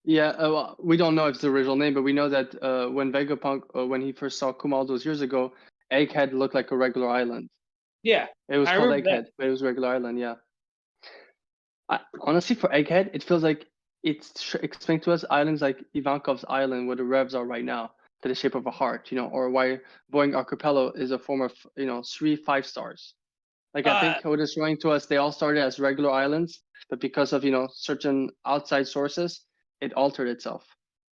Yeah, well, we don't know if it's the original name, but we know that when Vegapunk, when he first saw Kuma all those years ago, Egghead looked like a regular island. Yeah, it was called Egghead, but it was a regular island. Yeah. Honestly, for Egghead, it feels like it's explained to us islands like Ivankov's island, where the revs are right now, to the shape of a heart, or why Boeing Archipelago is a form of 3 5-stars. Like I think what it's showing to us, they all started as regular islands, but because of certain outside sources, it altered itself,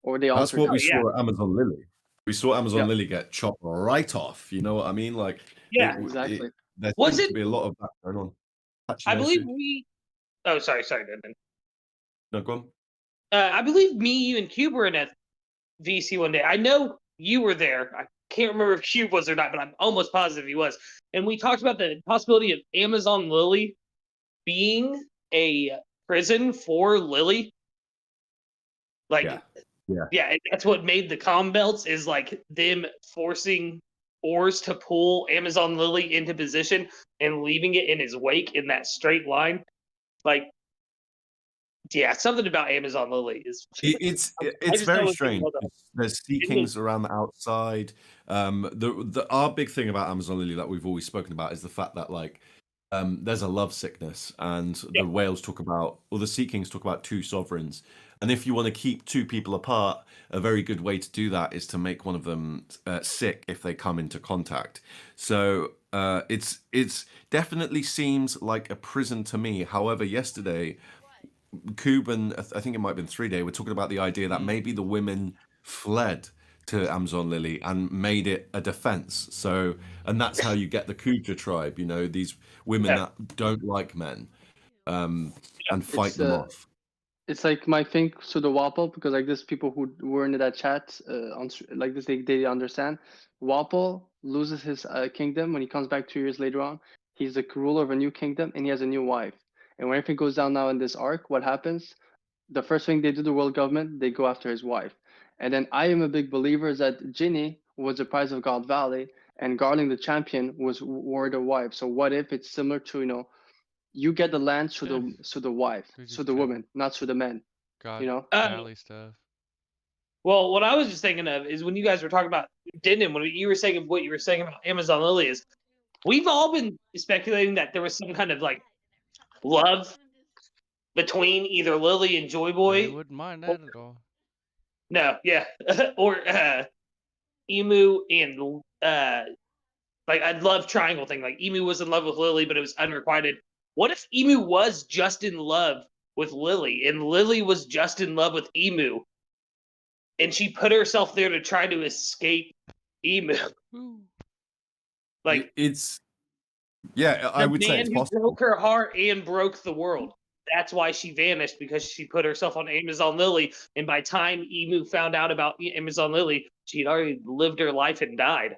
or they altered. That's what we saw at Amazon Lily. We saw Amazon Lily get chopped right off. You know what I mean? Like, exactly. There seems to be a lot of that going on. I believe we. Oh, sorry, Denton. No, go on. I believe me, you, and Kube were in a VC one day. I know you were there. I can't remember if Kube was or not, but I'm almost positive he was. And we talked about the possibility of Amazon Lily being a prison for Lily. Like, yeah, that's what made the comm belts, is like them forcing oars to pull Amazon Lily into position and leaving it in his wake in that straight line. Like, yeah, something about Amazon Lily is it's very strange. There's sea kings around the outside. Our big thing about Amazon Lily that we've always spoken about is the fact that there's a love sickness, and the whales talk about, or the sea kings talk about, 2 sovereigns. And if you want to keep 2 people apart, a very good way to do that is to make one of them sick if they come into contact. So it's definitely seems like a prison to me. However, yesterday, Kube and I think it might have been 3-Day, we're talking about the idea that maybe the women fled to Amazon Lily and made it a defense. So, and that's how you get the Kuja tribe, these women that don't like men, and fight them off. It's like my thing to the Wapol, because like this, people who were in that chat like this, they understand. Wapol loses his kingdom when he comes back 2 years later on. He's the ruler of a new kingdom, and he has a new wife. And when everything goes down now in this arc, what happens? The first thing they do, the world government, they go after his wife. And then I am a big believer is that Ginny was the prize of God Valley, and Garling the champion were the wife. So what if it's similar to, you get the land through the wife, through the woman, not through the men. God Valley stuff. Well, what I was just thinking of is when you guys were talking about Dinden, when you were saying what you were saying about Amazon Lily, is we've all been speculating that there was some kind of love between either Lily and Joy Boy. I wouldn't mind that at all. No, yeah. Or Emu and I'd love triangle thing. Like Emu was in love with Lily, but it was unrequited. What if Emu was just in love with Lily, and Lily was just in love with Emu, and she put herself there to try to escape Emu? I would say it's possible. Broke her heart and broke the world. That's why she vanished, because she put herself on Amazon Lily, and by time Emu found out about Amazon Lily, she had already lived her life and died.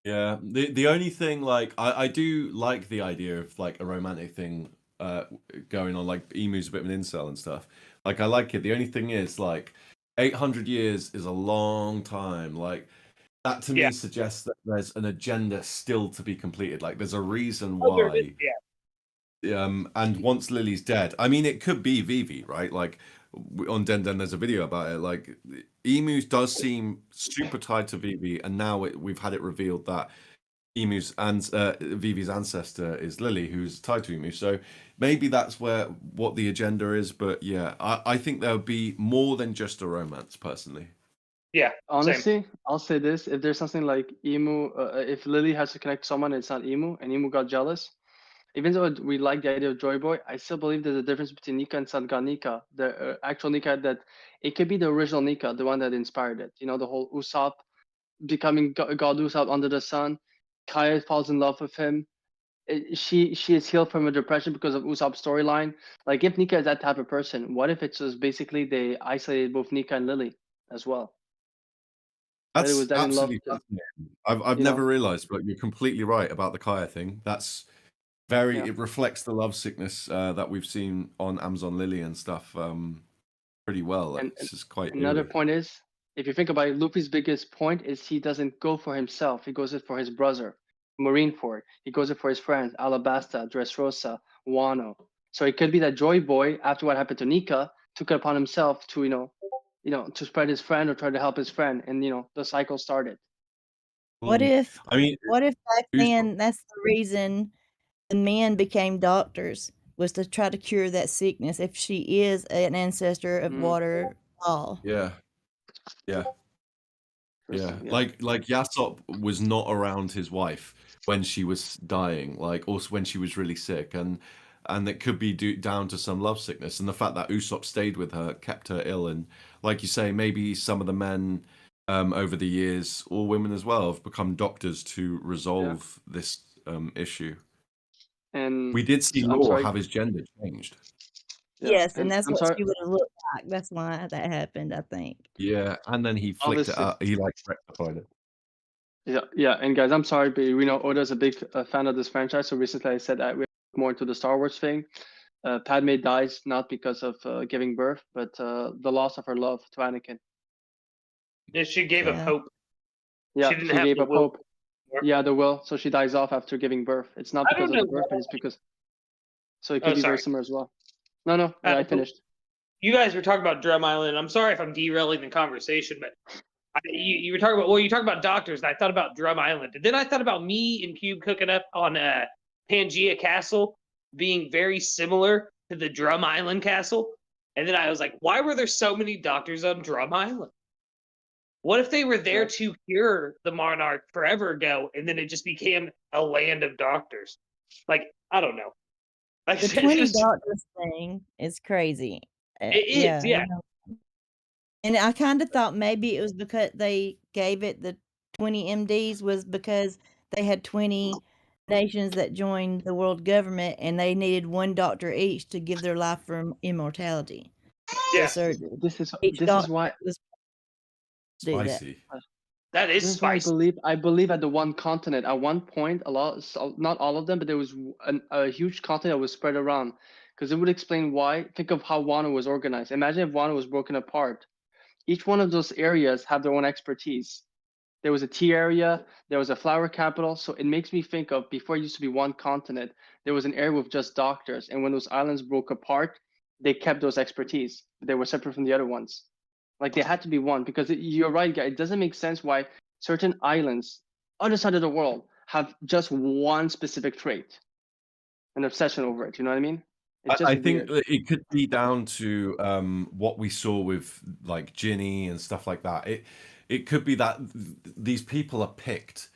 Yeah, the only thing, I do like the idea of a romantic thing going on, Emu's a bit of an incel and stuff. I like it. The only thing is 800 years is a long time. That to me suggests that there's an agenda still to be completed. There's a reason why. And once Lily's dead, I mean, it could be Vivi, right? On Den, there's a video about it. Emu does seem super tied to Vivi, and now we've had it revealed that Emu's and Vivi's ancestor is Lily, who's tied to Emu. So maybe that's what the agenda is. But yeah, I think there'll be more than just a romance, personally. Yeah. Honestly, same. I'll say this: if there's something like Emu, if Lily has to connect to someone, it's not Emu, and Emu got jealous. Even though we like the idea of Joy Boy, I still believe there's a difference between Nika and Sadgar Nika, the actual Nika, that it could be the original Nika, the one that inspired it. The whole Usopp becoming God Usopp under the sun. Kaya falls in love with him. She is healed from a depression because of Usopp's storyline. If Nika is that type of person, what if it's just basically they isolated both Nika and Lily as well? That's absolutely fascinating. I've never realized, but you're completely right about the Kaya thing. That's it reflects the love sickness that we've seen on Amazon Lily and stuff. pretty well. And This is quite another eerie. point is, if you think about it, Luffy's biggest point is he doesn't go for himself. He goes it for his brother, Marineford. He goes it for his friends, Alabasta, Dressrosa, Wano. So it could be that Joy Boy, after what happened to Nika, took it upon himself to, to spread his friend or try to help his friend, and the cycle started. What Mm. if I mean, what if back Usopp- then that's the reason the men became doctors, was to try to cure that sickness if she is an ancestor of water all. yeah, yeah. Yeah, Interesting, like Yasop was not around his wife when she was dying, like also when she was really sick, and it could be down to some love sickness, and the fact that Usopp stayed with her kept her ill, and like you say, maybe some of the men over the years, or women as well, have become doctors to resolve this issue. And We did see I'm Law sorry. have his gender changed. Yeah, Yes, and that's I'm what sorry. she would have looked like. That's why that happened, I think. Yeah, and then he flicked it Obviously. out. He like rectified it. Yeah, and guys, I'm sorry, but we know Oda's a big fan of this franchise. So recently, I said that we're more into the Star Wars thing. Padme dies not because of giving birth, but the loss of her love to Anakin. Yeah, she gave up Yeah. hope. Yeah, She she, didn't have gave the up will. hope. Yeah, the will. So she dies off after giving birth. It's not I because don't of the know birth, but why. it's because. So it could Oh, be very sorry. similar as well. No, yeah, I but finished. You guys were talking about Drum Island. I'm sorry if I'm derailing the conversation, but you were talking about, well, you talked about doctors, and I thought about Drum Island. And then I thought about me and Cube cooking up on Pangea Castle being very similar to the Drum Island Castle. And then I was like, why were there so many doctors on Drum Island? What if they were there to cure the monarch forever ago, and then it just became a land of doctors? Like, I don't know. Like, The 20 doctors thing is crazy. It is, yeah. You know. And I kind of thought maybe it was because they gave it the 20 MDs was because they had 20 nations that joined the world government, and they needed one doctor each to give their life for immortality. Yeah. Surgery. This is why was do that. Spicy. That is This is why spicy. I believe at the one continent at one point, not all of them, but there was a huge continent that was spread around, because it would explain why. Think of how Wano was organized. Imagine if Wano was broken apart. Each one of those areas have their own expertise. There was a tea area, there was a flower capital, so it makes me think of, before it used to be one continent, there was an area with just doctors, and when those islands broke apart, they kept those expertise. They were separate from the other ones. Like, they had to be one, because you're right, guy. It doesn't make sense why certain islands, other side of the world, have just one specific trait, an obsession over it. You know what I mean? It's just I think weird. that it could be down to what we saw with like Ginny and stuff like that. It could be that these people are picked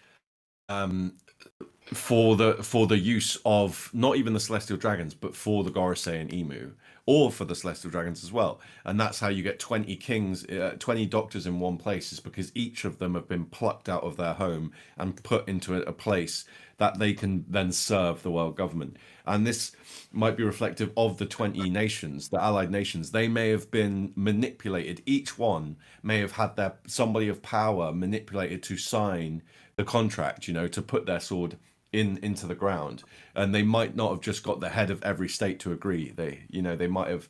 for the use of not even the Celestial Dragons, but for the Gorosei and Emu, or for the Celestial Dragons as well. And that's how you get 20 kings, 20 doctors in one place, is because each of them have been plucked out of their home and put into a place that they can then serve the world government. And this might be reflective of the 20 nations, the allied nations. They may have been manipulated. Each one may have had somebody of power manipulated to sign the contract, to put their sword into the ground, and they might not have just got the head of every state to agree. They might have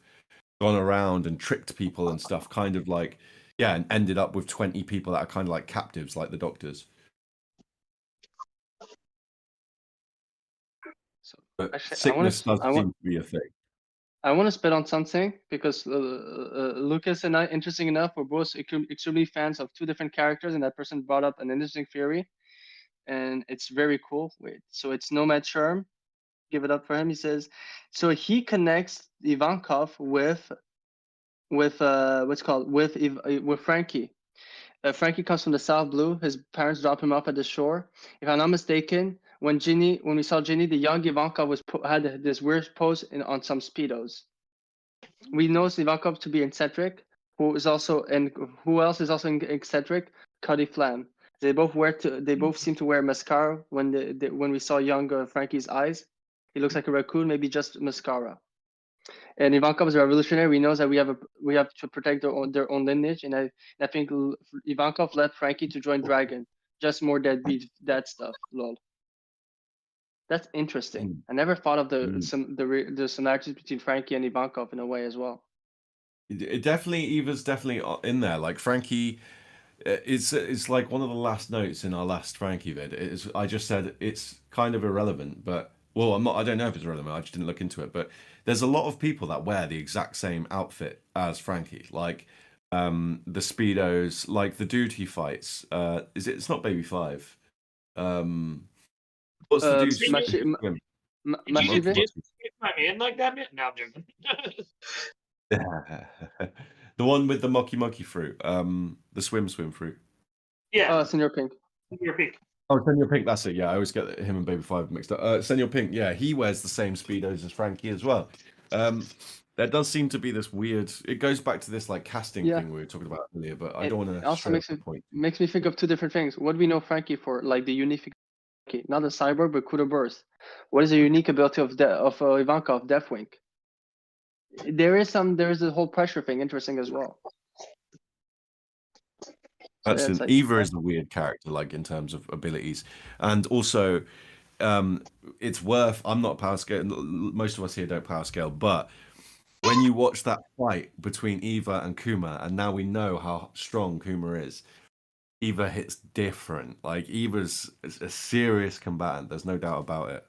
gone around and tricked people and stuff, kind of like, and ended up with 20 people that are kind of like captives, like the doctors. But Actually, sickness does seem to be a thing. I want to spit on something, because Lucas and I, interesting enough, we're both extremely fans of two different characters, and that person brought up an interesting theory, and it's very cool. Wait, so it's Nomad Sherm. Give it up for him. He says, so he connects Ivankov with Frankie. Frankie comes from the South Blue. His parents drop him off at the shore. If I'm not mistaken, when we saw Ginny, the young Ivankov had this weird pose on some speedos. We know Ivankov to be eccentric, who else is also eccentric? Cuddy Flam. They both seem to wear mascara. When we saw young Frankie's eyes, he looks like a raccoon, maybe just mascara. And Ivankov is a revolutionary. We know that we have to protect their own lineage, and I think Ivankov led Frankie to join Dragon. Just more that stuff. Lol. That's interesting. I never thought of the similarities between Frankie and Ivankov in a way as well. It definitely, Eva's definitely in there. Like Frankie, it's like one of the last notes in our last Frankie vid. I just said it's kind of irrelevant, but well, I'm not. I don't know if it's irrelevant. I just didn't look into it. But there's a lot of people that wear the exact same outfit as Frankie, like the speedos, like the dude he fights. It's not Baby Five. What's the dude's Did you Massive? just hit my man like that, man? No, I'm joking. the one with the mocky fruit, the swim fruit. Yeah, Senior Pink. your pick. Oh, Senor Pink, that's it. Yeah, I always get him and Baby Five mixed up. Senor Pink, yeah, he wears the same speedos as Frankie as well. There does seem to be this weird. It goes back to this like casting thing we were talking about earlier, but I don't want to. Also makes me think of two different things. What do we know Frankie for? Like the unique, not a cyber, but Kudo Burst. What is the unique ability of Ivanka of Deathwing? There is a whole pressure thing interesting as well. That's Eva is a weird character, like in terms of abilities, and also, it's worth. I'm not power scale. Most of us here don't power scale, but when you watch that fight between Eva and Kuma, and now we know how strong Kuma is, Eva hits different. Like Eva's a serious combatant. There's no doubt about it.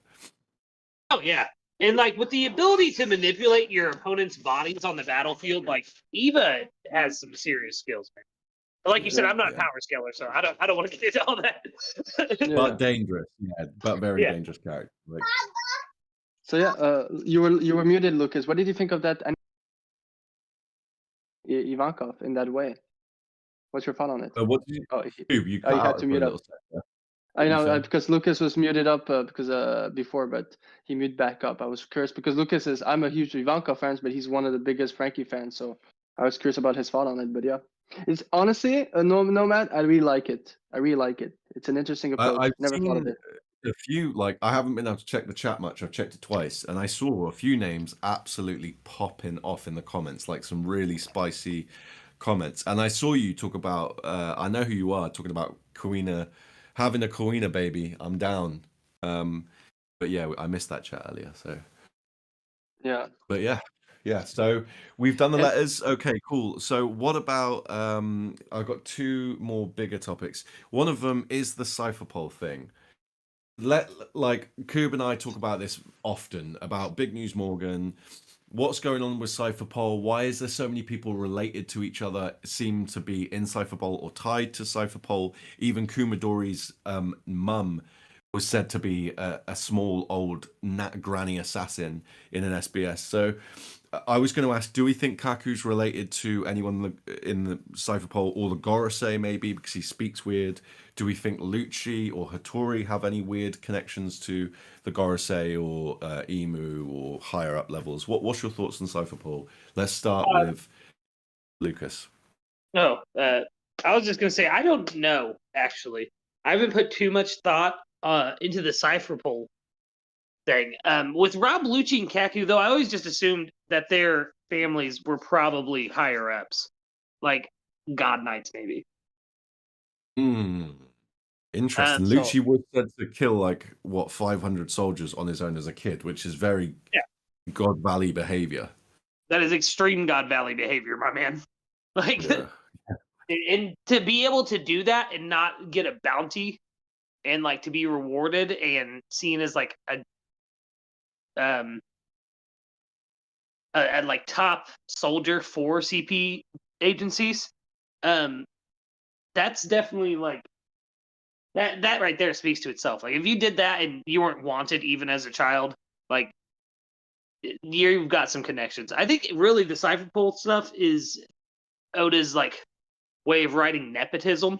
Oh yeah, and like with the ability to manipulate your opponent's bodies on the battlefield, like Eva has some serious skills, man. But like you said, I'm not a power scaler, so I don't want to get into all that. But dangerous, but very dangerous character. Like... So you were muted, Lucas. What did you think of that Ivankov in that way? What's your thought on it? What did you? You had to mute up. I know because Lucas was muted up before, but he muted back up. I was curious because Lucas I'm a huge Ivankov fan, but he's one of the biggest Frankie fans, so I was curious about his thought on it. But yeah, it's honestly Nomad. I really like it. It's an interesting approach. I've never thought of it. A few, like I haven't been able to check the chat much. I've checked it twice, and I saw a few names absolutely popping off in the comments, like some really spicy comments. And I saw you talk about. I know who you are, talking about Kawina. Having a Kawina baby, I'm down. But yeah, I missed that chat earlier. So yeah. But yeah. So we've done the letters. Okay, cool. So what about? I've got two more bigger topics. One of them is the Cypherpole thing. Like Kube and I talk about this often about Big News Morgan. What's going on with Cypherpole? Why is there so many people related to each other, seem to be in Cypherpole or tied to Cypherpole? Even Kumadori's mum was said to be a small old granny assassin in an SBS. So I was going to ask, do we think Kaku's related to anyone in the Cypherpole or the Gorosei maybe because he speaks weird? Do we think Lucci or Hattori have any weird connections to the Gorosei or Emu or higher up levels? What's your thoughts on Cypherpole? Let's start with Lucas. No, I was just going to say, I don't know, actually. I haven't put too much thought into the Cypherpole thing. With Rob Lucci and Kaku, though, I always just assumed that their families were probably higher ups, like God Knights, maybe. Interesting. Lucci was said to kill 500 soldiers on his own as a kid, which is very God Valley behavior. That is extreme God Valley behavior, my man. And to be able to do that and not get a bounty and to be rewarded and seen as a top soldier for CP agencies, that's definitely that right there speaks to itself. If you did that and you weren't wanted even as a child, you've got some connections. I think really the Cypherpole stuff is Oda's way of writing nepotism.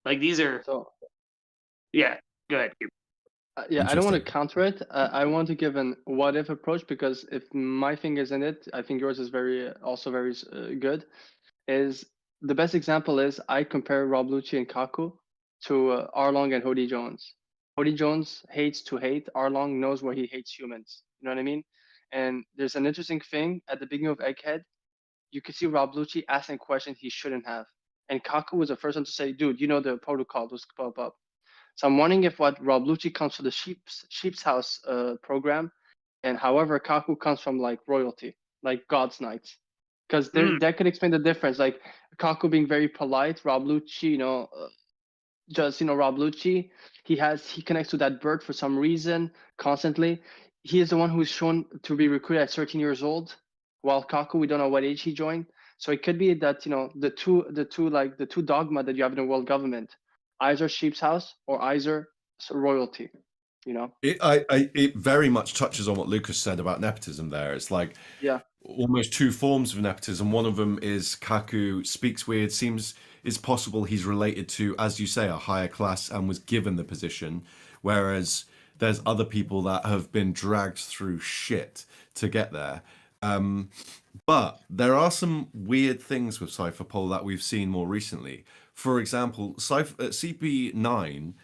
These are yeah. Go ahead. I don't want to counter it. I want to give an what if approach because if my thing is in it, I think yours is very good. Is the best example is I compare Rob Lucci and Kaku to Arlong and Hody Jones. Hody Jones hates to hate. Arlong knows where he hates humans. You know what I mean? And there's an interesting thing at the beginning of Egghead. You can see Rob Lucci asking questions he shouldn't have. And Kaku was the first one to say, dude, you know the protocol, just pop up. So I'm wondering if what Rob Lucci comes from the Sheep's House program, and however Kaku comes from royalty, God's Knights. because that could explain the difference. Like Kaku being very polite, Rob Lucci, Rob Lucci, he connects to that bird for some reason constantly. He is the one who is shown to be recruited at 13 years old, while Kaku, we don't know what age he joined. So it could be that the two dogma that you have in the world government, either sheep's house or either royalty. It very much touches on what Lucas said about nepotism. There, it's like almost two forms of nepotism. One of them is Kaku speaks weird, it's possible he's related to, as you say, a higher class and was given the position, whereas there's other people that have been dragged through shit to get there. But there are some weird things with Cypherpol that we've seen more recently. For example, CP9,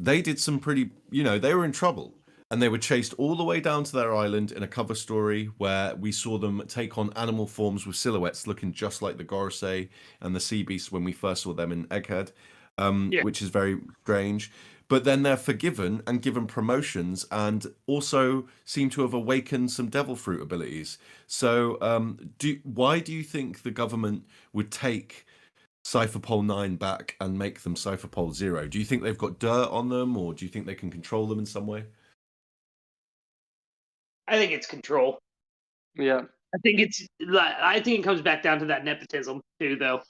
they did some pretty, they were in trouble. And they were chased all the way down to their island in a cover story where we saw them take on animal forms with silhouettes looking just like the Gorosei and the Sea Beasts when we first saw them in Egghead, which is very strange. But then they're forgiven and given promotions and also seem to have awakened some devil fruit abilities. So why do you think the government would take Cypherpol 9 back and make them Cypherpol 0? Do you think they've got dirt on them, or do you think they can control them in some way? I think it's control. Yeah. I think it comes back down to that nepotism too, though.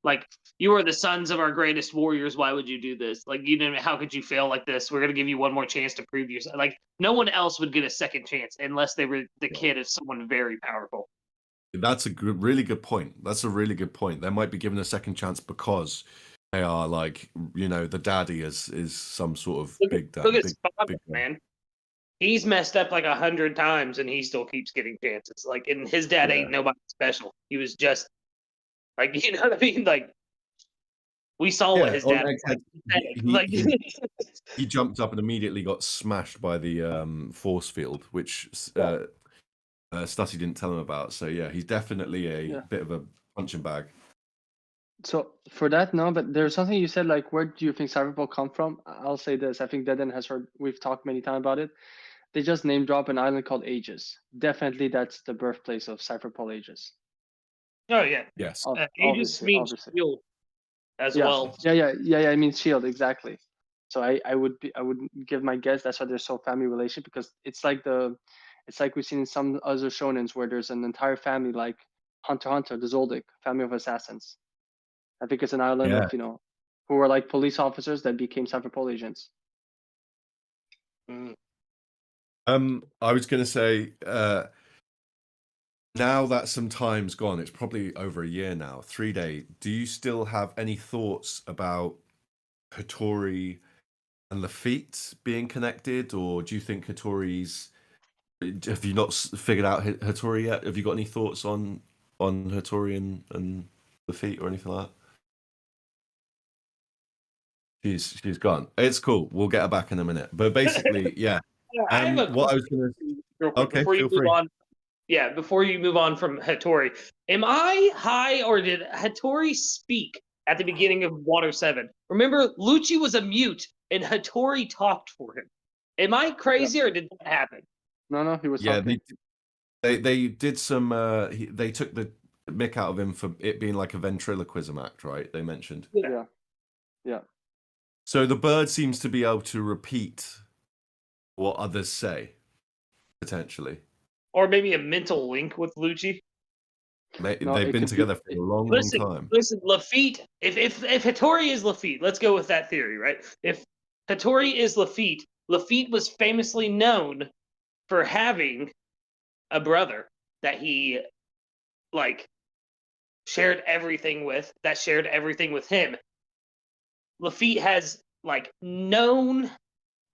Like, you are the sons of our greatest warriors. Why would you do this? Like, how could you fail like this? We're gonna give you one more chance to prove yourself. Like, no one else would get a second chance unless they were the kid of someone very powerful. That's a really good point. That's a really good point. They might be given a second chance because they are like, the daddy is some sort of big dad. Look at Spock, man. He's messed up like 100 times, and he still keeps getting chances. Like, and his dad ain't nobody special. He was just like, you know what I mean? Like, we saw what his dad was like. He jumped up and immediately got smashed by the force field, which Stussy didn't tell him about. So yeah, he's definitely a bit of a punching bag. So for that, no, but there's something you said, like, where do you think Cypherpol come from? I'll say this. I think Deden has heard, we've talked many times about it. They just name drop an island called Aegis. Definitely that's the birthplace of Cypherpol Aegis. Oh, yeah. Yes. Aegis means shield as well. Yeah, it means shield, exactly. So I would give my guess that's why they're so family relation, because it's like we've seen in some other shonens where there's an entire family, like Hunter x Hunter, the Zoldyck, family of assassins. I think it's an island of, who were like police officers that became Cypherpol agents. I was going to say, now that some time's gone, it's probably over a year now, 3 days. Do you still have any thoughts about Hattori and Lafitte being connected, or do you think Hattori's? Have you not figured out Hattori yet? Have you got any thoughts on Hattori and Lafitte or anything like that? She's gone. It's cool. We'll get her back in a minute. But basically, yeah. What I was going to. Okay, feel free. Before you move on from Hattori, am I high, or did Hattori speak at the beginning of Water 7? Remember, Lucci was a mute and Hattori talked for him. Am I crazy, or did that happen? No, he was talking. They did some. They took the mick out of him for it being like a ventriloquism act, right? They mentioned. Yeah. So the bird seems to be able to repeat what others say, potentially. Or maybe a mental link with Lucci. They've been together for a long time. Listen, Lafitte, if Hattori is Lafitte, let's go with that theory, right? If Hattori is Lafitte, Lafitte was famously known for having a brother that he, shared everything with, that shared everything with him. Lafitte has, known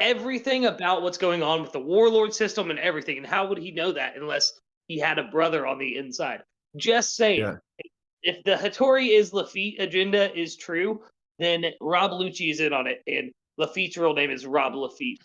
everything about what's going on with the warlord system and everything. And how would he know that unless he had a brother on the inside? Just saying. Yeah. If the Hattori is Lafitte agenda is true, then Rob Lucci is in on it, and Lafitte's real name is Rob Lafitte.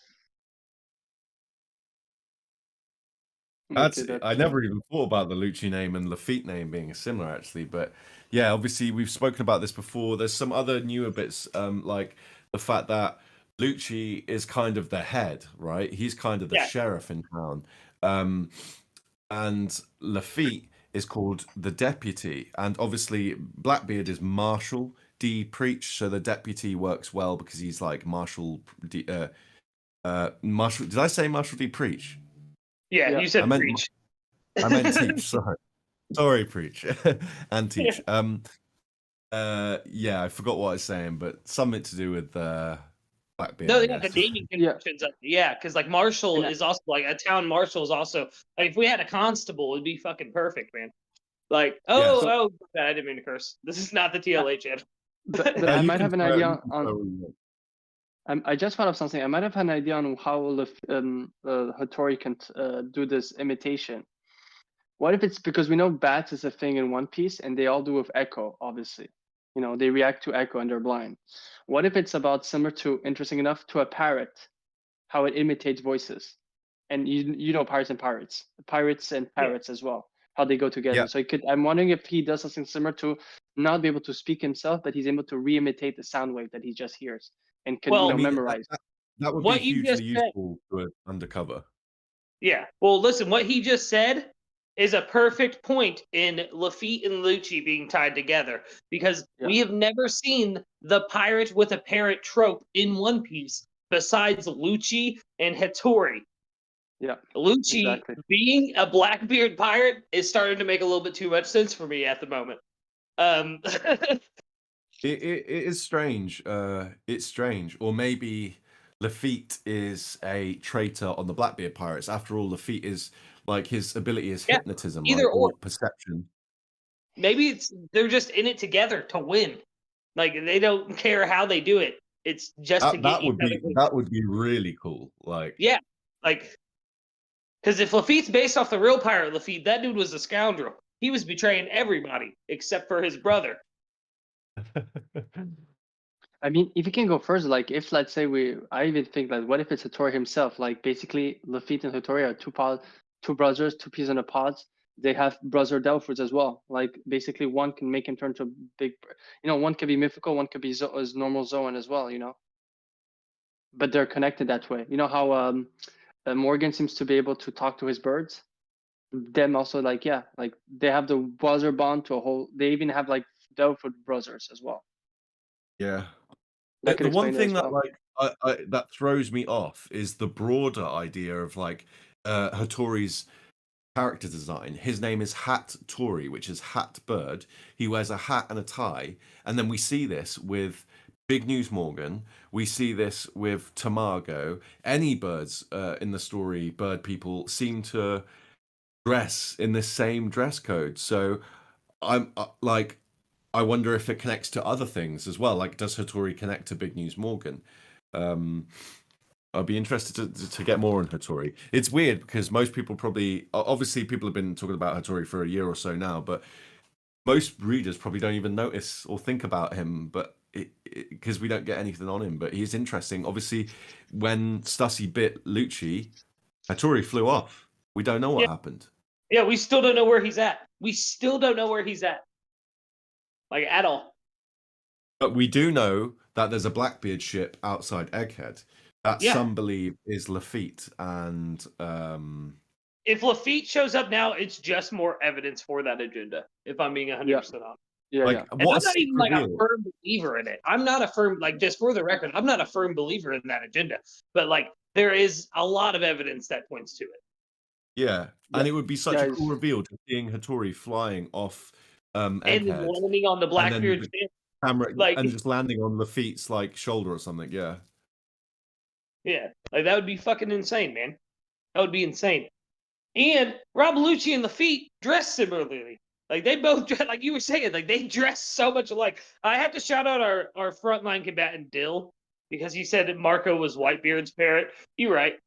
I never even thought about the Lucci name and Lafitte name being similar, actually. But yeah, obviously we've spoken about this before. There's some other newer bits, like the fact that Lucci is kind of the head, right? He's kind of the sheriff in town. And Lafitte is called the Deputy, and obviously Blackbeard is Marshal D Preach, so the Deputy works well because he's like Marshal D. Marshal. Did I say Marshal D Preach? Yeah, Yeah. you said I meant preach. I meant Teach. Sorry, Preach and Teach. Yeah, I forgot what I was saying, but something to do with Blackbeard. No, I yeah, the guess. naming conventions. Yeah, because like Marshal And is also like a town marshal is also like if we had a constable, it'd be fucking perfect, man. Like, Yes. I didn't mean to curse. This is not the TLA channel. but I You might can have an swear- idea you can on. swear all you want. I just thought of something. I might have an idea on how Hattori can do this imitation. What if it's because we know bats is a thing in One Piece, and they all do with echo, obviously. You know, they react to echo and they're blind. What if it's about similar to, interesting enough, to a parrot, how it imitates voices? And you know pirates and parrots as well, how they go together. Yeah. So I'm wondering if he does something similar to not be able to speak himself, but he's able to re-imitate the sound wave that he just hears and can Well, I mean, memorize. that would What be you just hugely said- useful to an undercover. Yeah. Well, listen, what he just said is a perfect point in Lafitte and Lucci being tied together because we have never seen the pirate with a parrot trope in One Piece besides Lucci and Hattori. Yeah. Lucci Exactly. being a Blackbeard pirate is starting to make a little bit too much sense for me at the moment. It is strange. It's strange, or maybe Lafitte is a traitor on the Blackbeard pirates. After all, Lafitte is like his ability is Yeah, hypnotism, either right? or. Perception. Maybe they're just in it together to win. Like they don't care how they do it. It's just to get That each would be other. that would be really cool. Like, Yeah, like because if Lafitte's based off the real pirate Lafitte, that dude was a scoundrel. He was betraying everybody except for his brother. I mean, if you can go first, like if let's say I even think like, what if it's Hattori himself? Like basically, Lafitte and Hattori are two brothers, two peas in a pod. They have brother Delphers as well. Like basically, one can make him turn to a big, one can be mythical, one could be as normal Zoan as well. But they're connected that way. You know how Morgan seems to be able to talk to his birds. Them also like they have the brother bond to a whole. They even have like Delphid brothers as well. yeah. That could The one explain it thing as that well. that throws me off is the broader idea of like Hattori's character design. His name is Hat Tori, which is hat bird. He wears a hat and a tie, and then we see this with Big News Morgan. We see this with Tamago. Any birds in the story, bird people seem to dress in the same dress code. So I'm I wonder if it connects to other things as well. Like, does Hattori connect to Big News Morgan? I'd be interested to get more on Hattori. It's weird because most people obviously people have been talking about Hattori for a year or so now, but most readers probably don't even notice or think about him, but because we don't get anything on him. But he's interesting. Obviously, when Stussy bit Lucci, Hattori flew off. We don't know what happened. Yeah, we still don't know where he's at. We still don't know where he's at. Like, at all. But we do know that there's a Blackbeard ship outside Egghead that some believe is Lafitte. And if Lafitte shows up now, it's just more evidence for that agenda, if I'm being 100% honest. Yeah, like, yeah. And I'm not even like a firm believer in it. I'm not a firm, like, just for the record, I'm not a firm believer in that agenda. But, like, there is a lot of evidence that points to it. Yeah, and it would be such a Guys. cool reveal to seeing Hattori flying off And then Egghead landing on the Blackbeard ship. camera Like- and just landing on Lafitte's like shoulder or something. Yeah, Yeah, like that would be fucking insane, man. That would be insane. And Rob Lucci and Lafitte dress similarly. Like they both dress, like you were saying, like they dress so much alike. I have to shout out our frontline combatant Dill because he said that Marco was Whitebeard's parrot. You're right.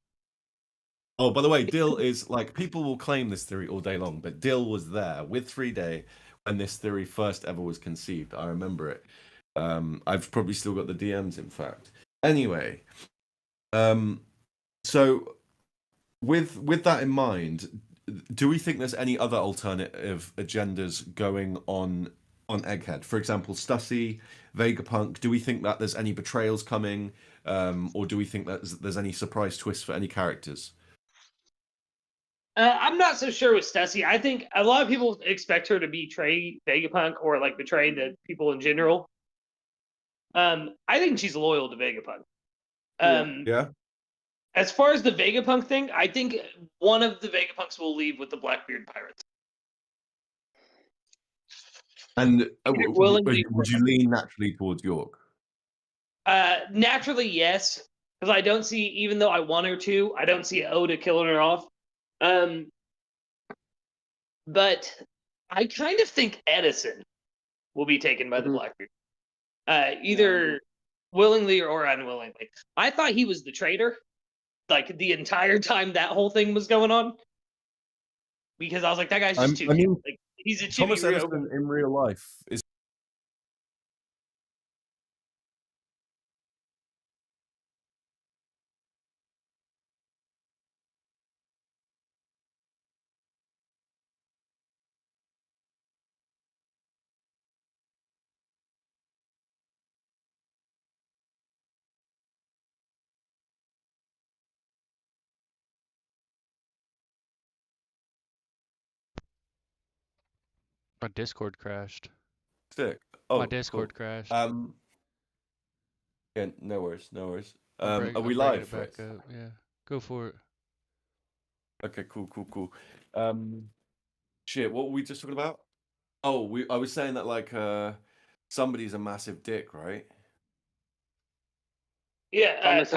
Oh, by the way, Dill is like people will claim this theory all day long, but Dill was there with 3-Day when this theory first ever was conceived. I remember it. I've probably still got the DMs, in fact. Anyway, so with that in mind, do we think there's any other alternative agendas going on Egghead? For example, Stussy, Vegapunk. Do we think that there's any betrayals coming, or do we think that there's any surprise twists for any characters? I'm not so sure with Stussy. I think a lot of people expect her to betray Vegapunk or like betray the people in general. I think she's loyal to Vegapunk. Yeah. As far as the Vegapunk thing, I think one of the Vegapunks will leave with the Blackbeard Pirates. And willingly would you lean naturally towards York? Naturally, yes, because I don't see, even though I want her to, I don't see Oda killing her off. But I kind of think Edison will be taken by the Blackbeard, either willingly or unwillingly. I thought he was the traitor, like the entire time that whole thing was going on, because I was like, that guy's just too. Like, he's a Thomas Edison in real life is. My Discord crashed. Sick. Oh, my Discord crashed. Yeah, no worries, no worries. I'm Are we live, Fritz? Yeah, go for it. Okay, cool. Shit, what were we just talking about? Oh, I was saying that like somebody's a massive dick, right? Yeah, Thomas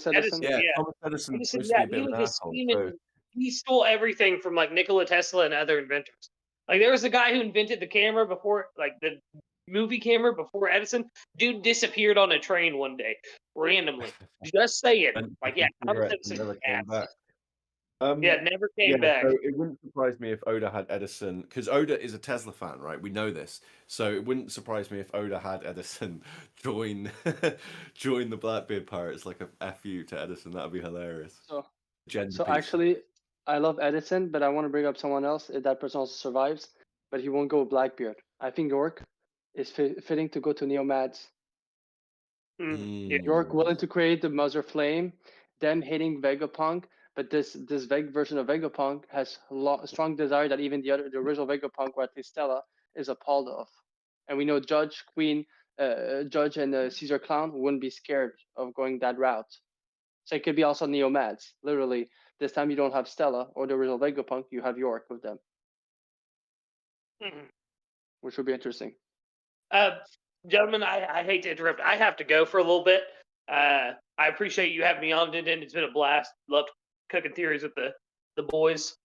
Edison. Yeah, Thomas Edison was supposed to be a bit of an asshole. So... He stole everything from like Nikola Tesla and other inventors. Like there was a guy who invented the camera before, like the movie camera before Edison. Dude disappeared on a train one day randomly. Just saying. Like Thomas Edison never came back. Never came back. So it wouldn't surprise me if Oda had Edison, because Oda is a Tesla fan, right? We know this. So it wouldn't surprise me if Oda had Edison join the Blackbeard Pirates, like a FU to Edison. That would be hilarious. So actually, I love Edison, but I want to bring up someone else. If that person also survives, but he won't go with Blackbeard. I think York is fitting to go to Neomads. York willing to create the Mother Flame, then hitting Vegapunk. But this version of Vegapunk has a strong desire that even the original Vegapunk, or at least Stella, is appalled of. And we know Judge, Queen, Judge, and Caesar Clown wouldn't be scared of going that route. So it could be also Neomads. Literally, this time you don't have Stella or the original Vegapunk, you have York with them. Which would be interesting. Gentlemen, I hate to interrupt. I have to go for a little bit. I appreciate you having me on, and it's been a blast. Love cooking theories with the boys.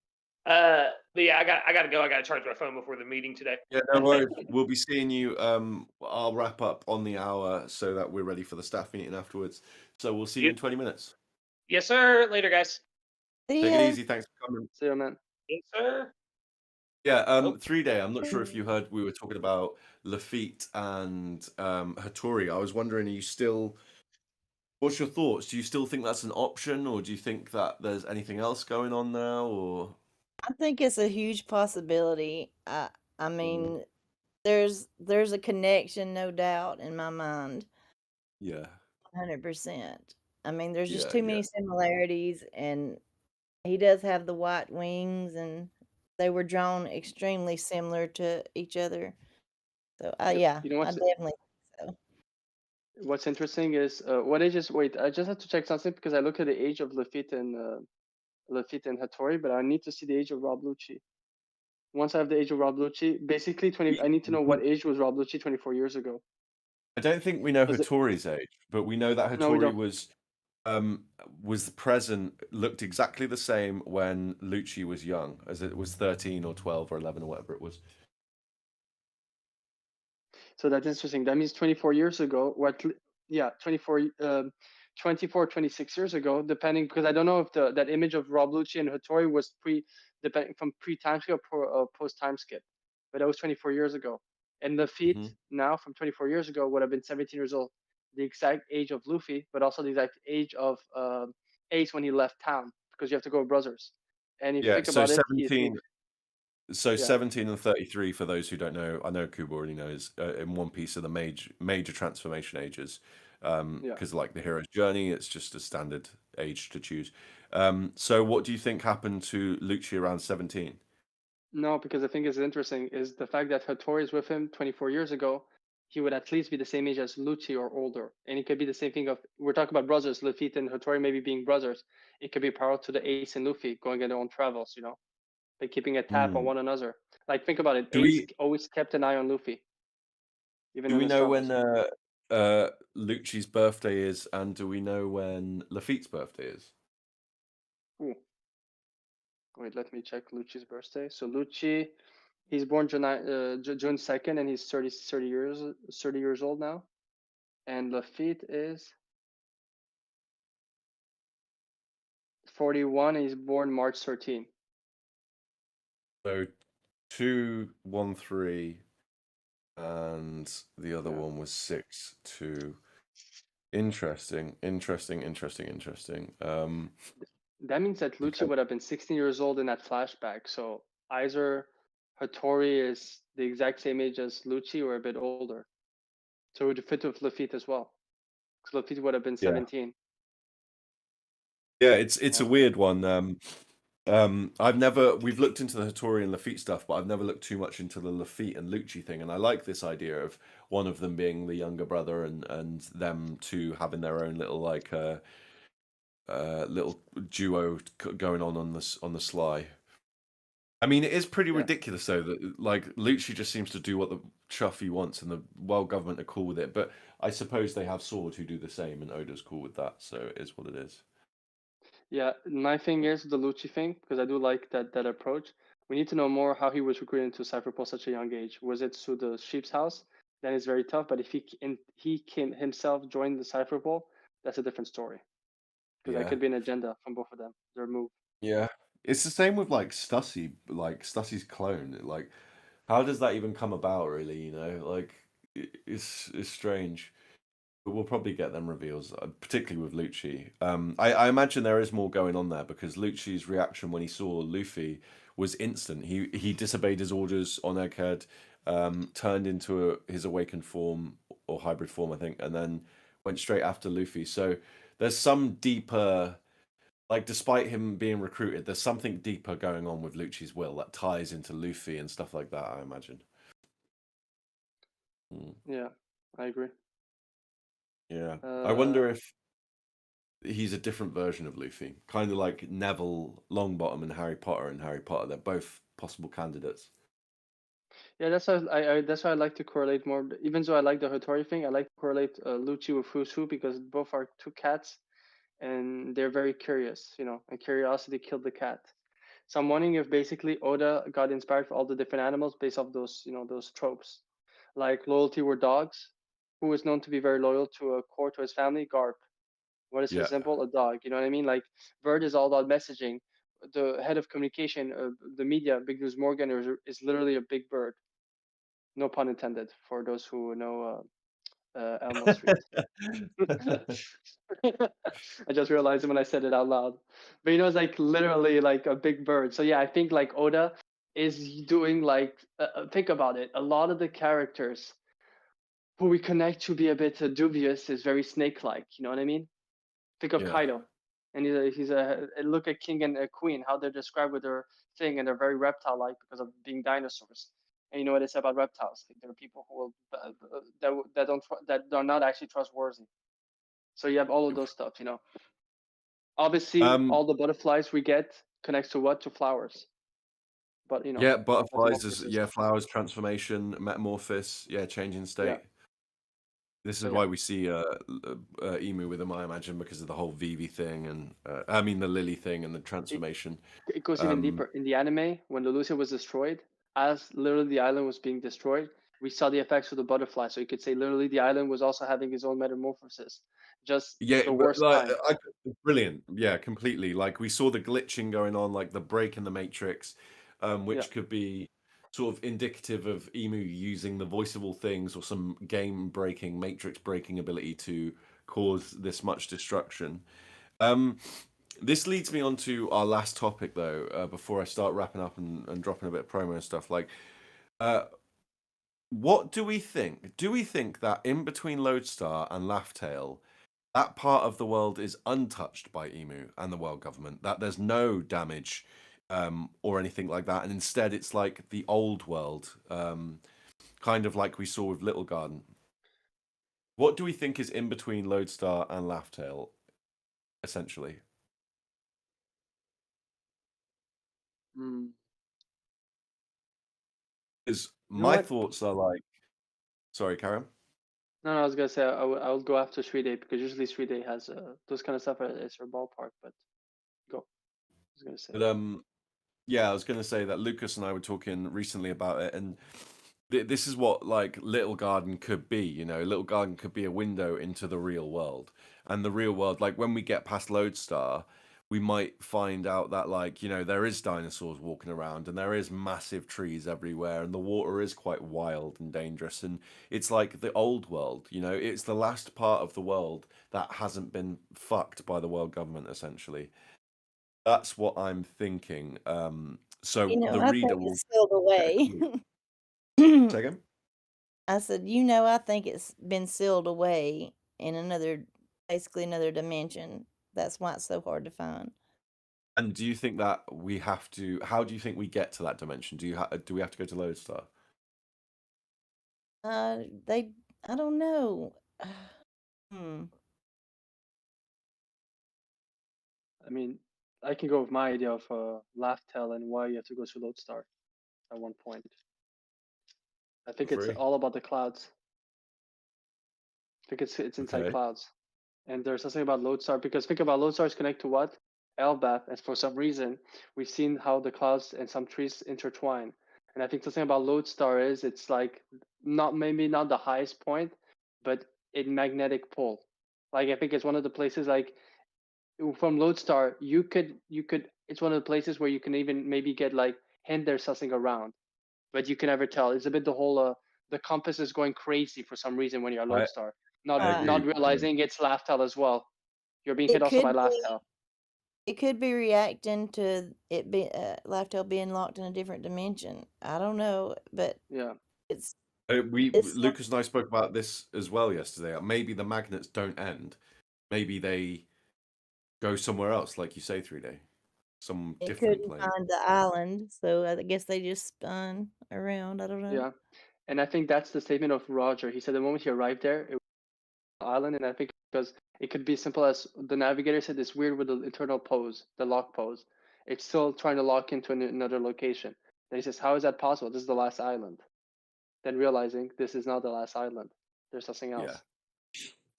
But yeah, I gotta go. I gotta charge my phone before the meeting today. Yeah, no worries. We'll be seeing you. I'll wrap up on the hour so that we're ready for the staff meeting afterwards. So we'll see you in 20 minutes. Yes, sir. Later, guys. Take it easy. Thanks for coming. See you, man. Yes, sir. Yeah, 3-day. I'm not sure if you heard we were talking about Lafitte and Hattori. I was wondering, are you still... What's your thoughts? Do you still think that's an option, or do you think that there's anything else going on now, or... I think it's a huge possibility. I mean, there's a connection, no doubt, in my mind. Yeah. 100%. I mean, there's just too many similarities, and he does have the white wings, and they were drawn extremely similar to each other. So, yeah, you know I definitely think so. What's interesting is what age is... Wait, I just have to check something because I look at the age of Lafitte and Hattori, but I need to see the age of Rob Lucci. Once I have the age of Rob Lucci, basically I need to know what age was Rob Lucci 24 years ago. I don't think we know Hattori's age, but we know that Hattori was present, looked exactly the same when Lucci was young, as it was 13 or 12 or 11 or whatever it was. So that's interesting. That means 24 years ago. 24, 26 years ago, depending, because I don't know if that image of Rob Lucci and Hattori was from pre-time skip or post-time skip, but that was 24 years ago. And Lafitte now from 24 years ago would have been 17 years old, the exact age of Luffy, but also the exact age of Ace when he left town, because you have to go with brothers. And if you think about 17. So 17 and 33, for those who don't know, I know Kube already knows, in One Piece are the major transformation ages. Because like the hero's journey, it's just a standard age to choose. So what do you think happened to Lucci around 17? No, because I think is interesting is the fact that Hattori is with him 24 years ago. He would at least be the same age as Lucci or older, and it could be the same thing of we're talking about brothers, Luffy and Hattori maybe being brothers. It could be parallel to the Ace and Luffy going on their own travels, you know, like keeping a tab on Hmm. one another. Like think about it, Do Ace we always kept an eye on Luffy, even do in we his know troubles. when Lucci's birthday is, and do we know when Lafitte's birthday is? Ooh. Wait, let me check Lucci's birthday. So Lucci, he's born June 2nd, and he's 30 years old now. And Lafitte is 41, and he's born March 13. So 213, and the other Yeah. one was 6-2. Interesting. That means that Lucci Okay. would have been 16 years old in that flashback. So either Hattori is the exact same age as Lucci or a bit older. So it would fit with Lafitte as well. Because Lafitte would have been Yeah. 17. Yeah, it's a Yeah. weird one. We've looked into the Hattori and Lafitte stuff, but I've never looked too much into the Lafitte and Lucci thing. And I like this idea of one of them being the younger brother and them two having their own little little duo going on the sly. I mean, it is pretty Yeah. ridiculous though that like Lucci just seems to do what the chuff he wants, and the world government are cool with it. But I suppose they have Sword who do the same, and Oda's cool with that. So it is what it is. Yeah, my thing is the Lucci thing, because I do like that approach. We need to know more how he was recruited into Cypherpole at such a young age. Was it through the sheep's house? Then it's very tough. But if he came himself joined the Cypherpole, that's a different story. Because that Yeah. could be an agenda from both of them. Their move. Yeah. It's the same with like Stussy, like Stussy's clone. Like, how does that even come about, really? You know, like it's strange. But we'll probably get them reveals, particularly with Lucci. I imagine there is more going on there because Lucci's reaction when he saw Luffy was instant. He disobeyed his orders on Egghead, turned into his awakened form or hybrid form, I think, and then went straight after Luffy. So there's some deeper, like despite him being recruited, there's something deeper going on with Lucci's will that ties into Luffy and stuff like that, I imagine. Yeah, I agree. Yeah. I wonder if he's a different version of Luffy, kind of like Neville Longbottom and Harry Potter. They're both possible candidates. Yeah, that's why that's why I like to correlate more. Even though I like the Hattori thing, I like to correlate Lucci with Who's Who because both are two cats, and they're very curious, you know, and curiosity killed the cat. So I'm wondering if basically Oda got inspired for all the different animals based off those, you know, those tropes, like loyalty were dogs. Who is known to be very loyal to a core to his family? Garp. What is Yeah. his symbol? A dog. You know what I mean? Like Bird is all about messaging. The head of communication, the media, Big News Morgan, is literally a big bird. No pun intended for those who know Elmo Street. I just realized it when I said it out loud. But you know, it's like literally like a big bird. So yeah, I think like Oda is doing like think about it. A lot of the characters who we connect to be a bit dubious is very snake-like. You know what I mean? Think of Yeah. Kaido, and he's a look at King and Queen, how they're described with their thing, and they're very reptile-like because of being dinosaurs. And you know what they say about reptiles? Like, there are people who will that are not actually trustworthy. So you have all of those stuff, you know. Obviously, all the butterflies we get connects to what? To flowers. But you know. Yeah, butterflies is metamorphosis. flowers, transformation, metamorphosis, changing state. Yeah. This So, is yeah. why we see Emu with him, I imagine, because of the whole Vivi thing and I mean the Lily thing and the transformation. It goes even deeper. In the anime, when Lulusia was destroyed, as literally the island was being destroyed, we saw the effects of the butterfly. So you could say literally the island was also having its own metamorphosis. Just Yeah, the but worst like kind. brilliant. Yeah, completely. Like we saw the glitching going on, like the break in the Matrix, which Yeah. could be sort of indicative of Emu using the voice of all things or some game breaking, Matrix breaking ability to cause this much destruction. This leads me on to our last topic though, before I start wrapping up and dropping a bit of promo and stuff. Like, what do we think? Do we think that in between Lodestar and Laughtail, that part of the world is untouched by Emu and the world government. That there's no damage or anything like that, and instead it's like the old world, kind of like we saw with Little Garden. What do we think is in between Lodestar and Laughtail, essentially? Mm. Because You know my what? thoughts are like, sorry, Karen. No, I was gonna say I would go after 3-Day because usually 3-Day has those kind of stuff is her ballpark. But go. I was gonna say. But yeah, I was going to say that Lucas and I were talking recently about it, and this is what like Little Garden could be. You know, Little Garden could be a window into the real world, and the real world, like when we get past Lodestar, we might find out that like there is dinosaurs walking around, and there is massive trees everywhere, and the water is quite wild and dangerous, and it's like the old world. It's the last part of the world that hasn't been fucked by the world government, essentially. That's what I'm thinking. So the I reader think will it's sealed get a away. clue. Say again? I said, I think it's been sealed away in basically another dimension. That's why it's so hard to find. And do you think that we have to? How do you think we get to that dimension? Do we have to go to Lodestar? I don't know. Hmm. I mean, I can go with my idea of Laughtail and why you have to go to Lodestar at one point. I think it's Free. all about the clouds. I think it's inside Okay. clouds. And there's something about Lodestar because think about Lodestar's connect to what? Elbaf, and for some reason we've seen how the clouds and some trees intertwine. And I think something about Lodestar is it's like maybe not the highest point, but a magnetic pull. Like I think it's one of the places like from Lodestar you could it's one of the places where you can even maybe get like hint there's something around, but you can never tell. It's a bit the whole the compass is going crazy for some reason when you're at I Lodestar, I not agree. realizing it's Laughtail as well. You're being hit It also by could be. Laughtail. It could be reacting to it be Lifetail being locked in a different dimension. I don't know, but Yeah. it's Lucas some- and I spoke about this as well yesterday. Maybe the magnets don't end. Maybe they go somewhere else, like you say, 3-Day, some it different couldn't plane. find the island, so I guess they just spun around. I don't know. Yeah. And I think that's the statement of Roger. He said the moment he arrived there, it was an island, and I think because it could be simple as the navigator said it's weird with the internal pose, the lock pose. It's still trying to lock into another location. Then he says, how is that possible? This is the last island. Then realizing this is not the last island. There's something else. Yeah.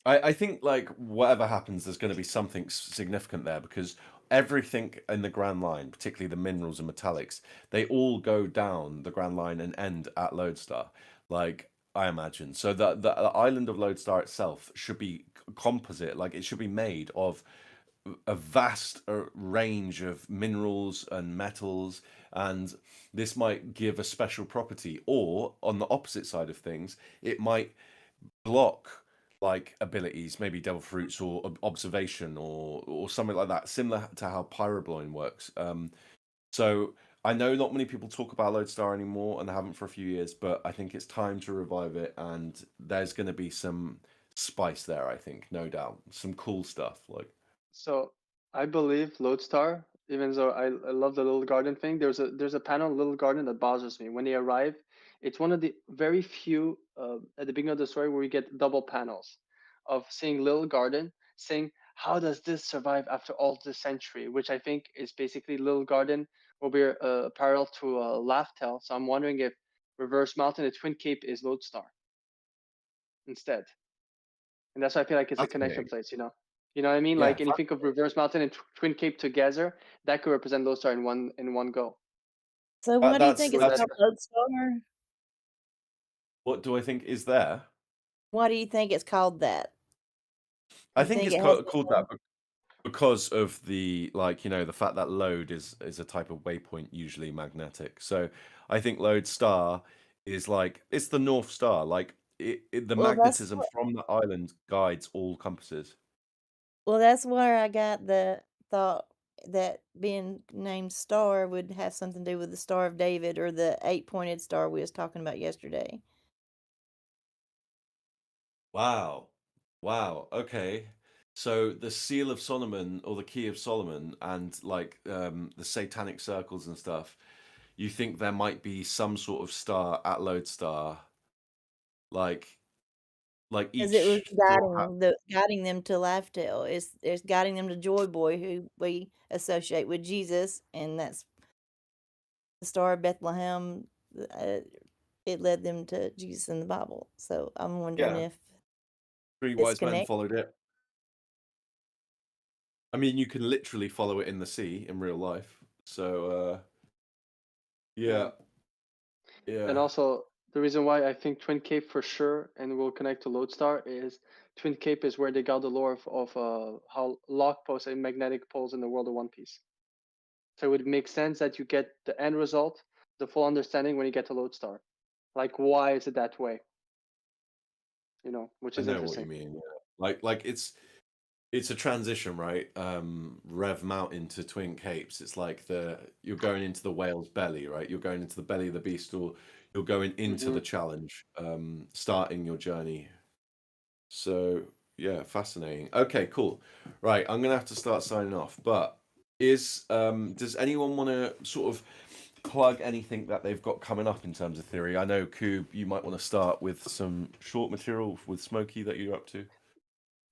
I think like whatever happens, there's going to be something significant there because everything in the Grand Line, particularly the minerals and metallics, they all go down the Grand Line and end at Lodestar. Like I imagine, so the island of Lodestar itself should be composite. Like it should be made of a vast range of minerals and metals, and this might give a special property. Or on the opposite side of things, it might block like abilities, maybe devil fruits or observation or something like that, similar to how pyrobloin works. So I know not many people talk about Lodestar anymore, and they haven't for a few years, but I think it's time to revive it, and there's going to be some spice there. I think, no doubt, some cool stuff. Like, So I believe Lodestar, even though I love the little garden thing, there's a panel in Little Garden that bothers me. When they arrive, it's one of the very few at the beginning of the story where we get double panels of seeing Little Garden saying, how does this survive after all this century? Which I think is basically Little Garden will be parallel to Laughtail. So I'm wondering if Reverse Mountain, the Twin Cape, is Lodestar instead. And that's why I feel like it's a connection place, you know? You know what I mean? Yeah, Like, and you think of Reverse Mountain and Twin Cape together, that could represent Lodestar in one go. So what do you that's think is that's called Lodestar? what do I think is there? Why do you think it's called that? I You think think it's it has called that because of the the fact that load is a type of waypoint, usually magnetic. So I think Lodestar is like it's the North Star. Like the Well, magnetism from the island guides all compasses. that's where I got the thought that being named Star would have something to do with the Star of David or the 8-pointed star we was talking about yesterday. Wow, wow. Okay. So the Seal of Solomon or the Key of Solomon and like the satanic circles and stuff, you think there might be some sort of star at Lodestar, like Because it was each straw hat. guiding them to Lifetail. It's guiding them to Joy Boy, who we associate with Jesus, and that's the Star of Bethlehem. It led them to Jesus in the Bible. So I'm wondering Yeah, if 3 it's wise men connected. followed it. I mean, you can literally follow it in the sea in real life. So yeah, And yeah. also, the reason why I think Twin Cape for sure and will connect to Lodestar is Twin Cape is where they got the lore of how lock posts and magnetic poles in the world of One Piece. So it would make sense that you get the end result, the full understanding when you get to Lodestar. Like, why is it that way? You know, which I is know what you interesting. mean. Yeah. Like it's a transition, right? Rev Mountain to Twin Capes. It's like you're going into the whale's belly, right? You're going into the belly of the beast, or you're going into the challenge, starting your journey. So yeah, fascinating. Okay, cool. Right, I'm gonna have to start signing off. But does anyone want to sort of plug anything that they've got coming up in terms of theory? I know Kube, you might want to start with some short material with Smokey that you're up to.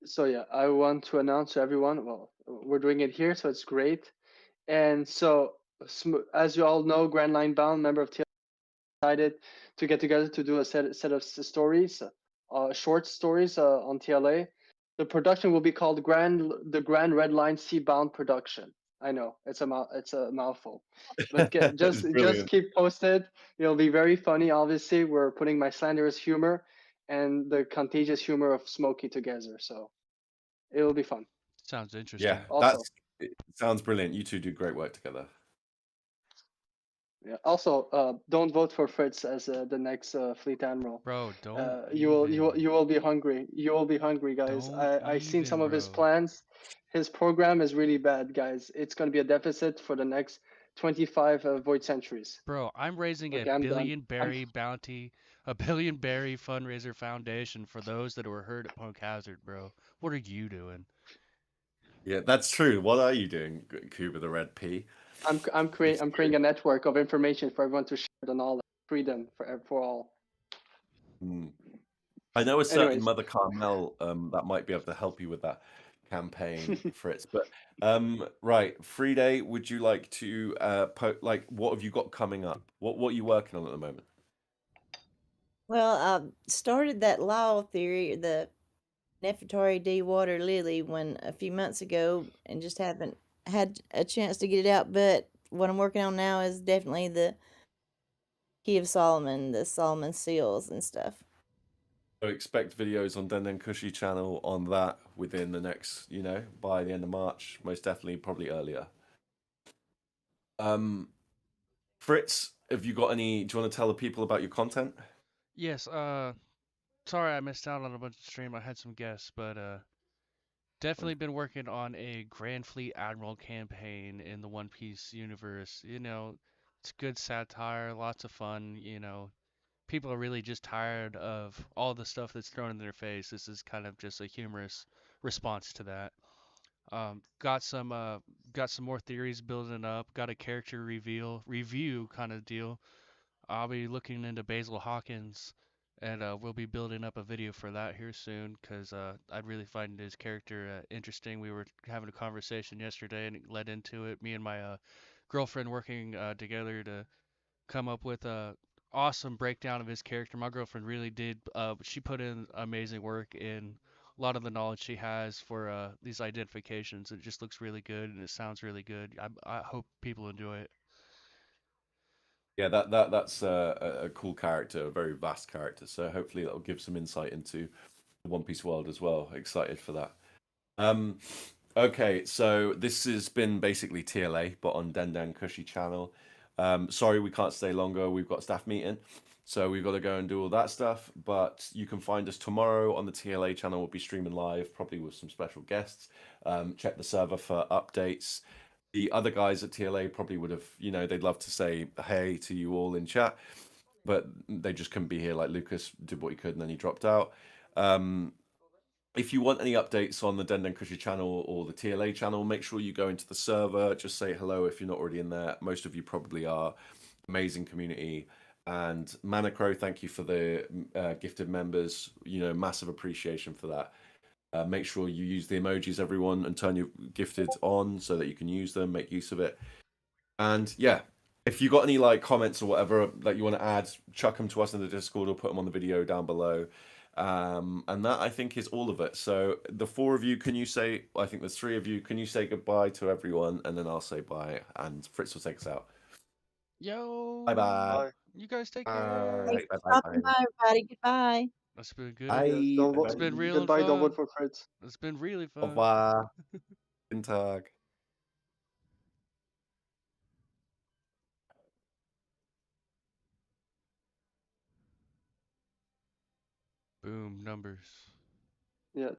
So yeah, I want to announce to everyone, well, we're doing it here, so it's great. And so, as you all know, Grand Line Bound, member of TLA, decided to get together to do a set of stories, short stories on TLA. The production will be called the Grand Red Line Seabound Production. I know it's a mouthful, but just keep posted. It'll be very funny. Obviously, we're putting my slanderous humor and the contagious humor of Smokey together, so it will be fun. Sounds interesting. Yeah, Also, it sounds brilliant. You two do great work together. yeah. Also, don't vote for Fritz as the next Fleet Admiral. Bro, don't You will be hungry. You will be hungry, guys. Don't I've seen some of his bro. plans. His program is really bad, guys. It's gonna be a deficit for the next 25 void centuries. Bro, I'm raising Okay, a I'm done. billion berry bounty, a billion berry fundraiser foundation for those that were hurt at Punk Hazard, bro. What are you doing? Yeah, that's true. What are you doing, Cuba the Red P? I'm creating a network of information for everyone to share the knowledge, freedom for all. I know a certain Anyways. Mother Carmel that might be able to help you with that campaign, Fritz. But right, Friday, would you like to what have you got coming up? What are you working on at the moment? Well, I started that law theory, the Nefertari D water lily, one a few months ago, and just haven't had a chance to get it out. But what I'm working on now is definitely the Key of Solomon, the Solomon seals and stuff. So expect videos on Den Kushi channel on that within the next, by the end of March, most definitely, probably earlier. Fritz, have you got any? Do you want to tell the people about your content? Yes, sorry I missed out on a bunch of stream. I had some guests, but definitely been working on a Grand Fleet Admiral campaign in the One Piece universe. It's good satire, lots of fun, people are really just tired of all the stuff that's thrown in their face. This is kind of just a humorous response to that. Got some more theories building up. Got a character review kind of deal. I'll be looking into Basil Hawkins, and we'll be building up a video for that here soon because I really find his character interesting. We were having a conversation yesterday, and it led into it. Me and my girlfriend working together to come up with a awesome breakdown of his character. My girlfriend really did. She put in amazing work in a lot of the knowledge she has for these identifications. It just looks really good and it sounds really good. I hope people enjoy it. Yeah, that's a cool character, a very vast character. So hopefully that'll give some insight into the One Piece world as well. Excited for that. Okay, so this has been basically TLA, but on Den Kushi channel. Sorry we can't stay longer. We've got a staff meeting, so we've got to go and do all that stuff. But you can find us tomorrow on the TLA channel. We'll be streaming live, probably with some special guests. Check the server for updates. The other guys at TLA probably would have, they'd love to say hey to you all in chat, but they just couldn't be here. Like Lucas did what he could and then he dropped out. if you want any updates on the Den Kushi channel or the TLA channel, make sure you go into the server. Just say hello if you're not already in there. Most of you probably are. Amazing community. And Manacro, thank you for the gifted members. You know, massive appreciation for that. Make sure you use the emojis, everyone, and turn your gifted on so that you can use them, make use of it. And yeah, if you got any like comments or whatever that you want to add, chuck them to us in the Discord or put them on the video down below. And that I think is all of it. So the four of you, can you say? I think there's three of you. Can you say goodbye to everyone, and then I'll say bye, and Fritz will take us out. Yo. Bye bye. Bye. You guys take Bye. care. Thanks Bye. for Bye. stopping Bye. by, everybody. Goodbye. That's been good. Bye. Yes, don't Bye. vote. It's been real and Goodbye. Don't fun. vote for Fritz. It's been really Au fun. revoir. Guten Tag. Boom, numbers.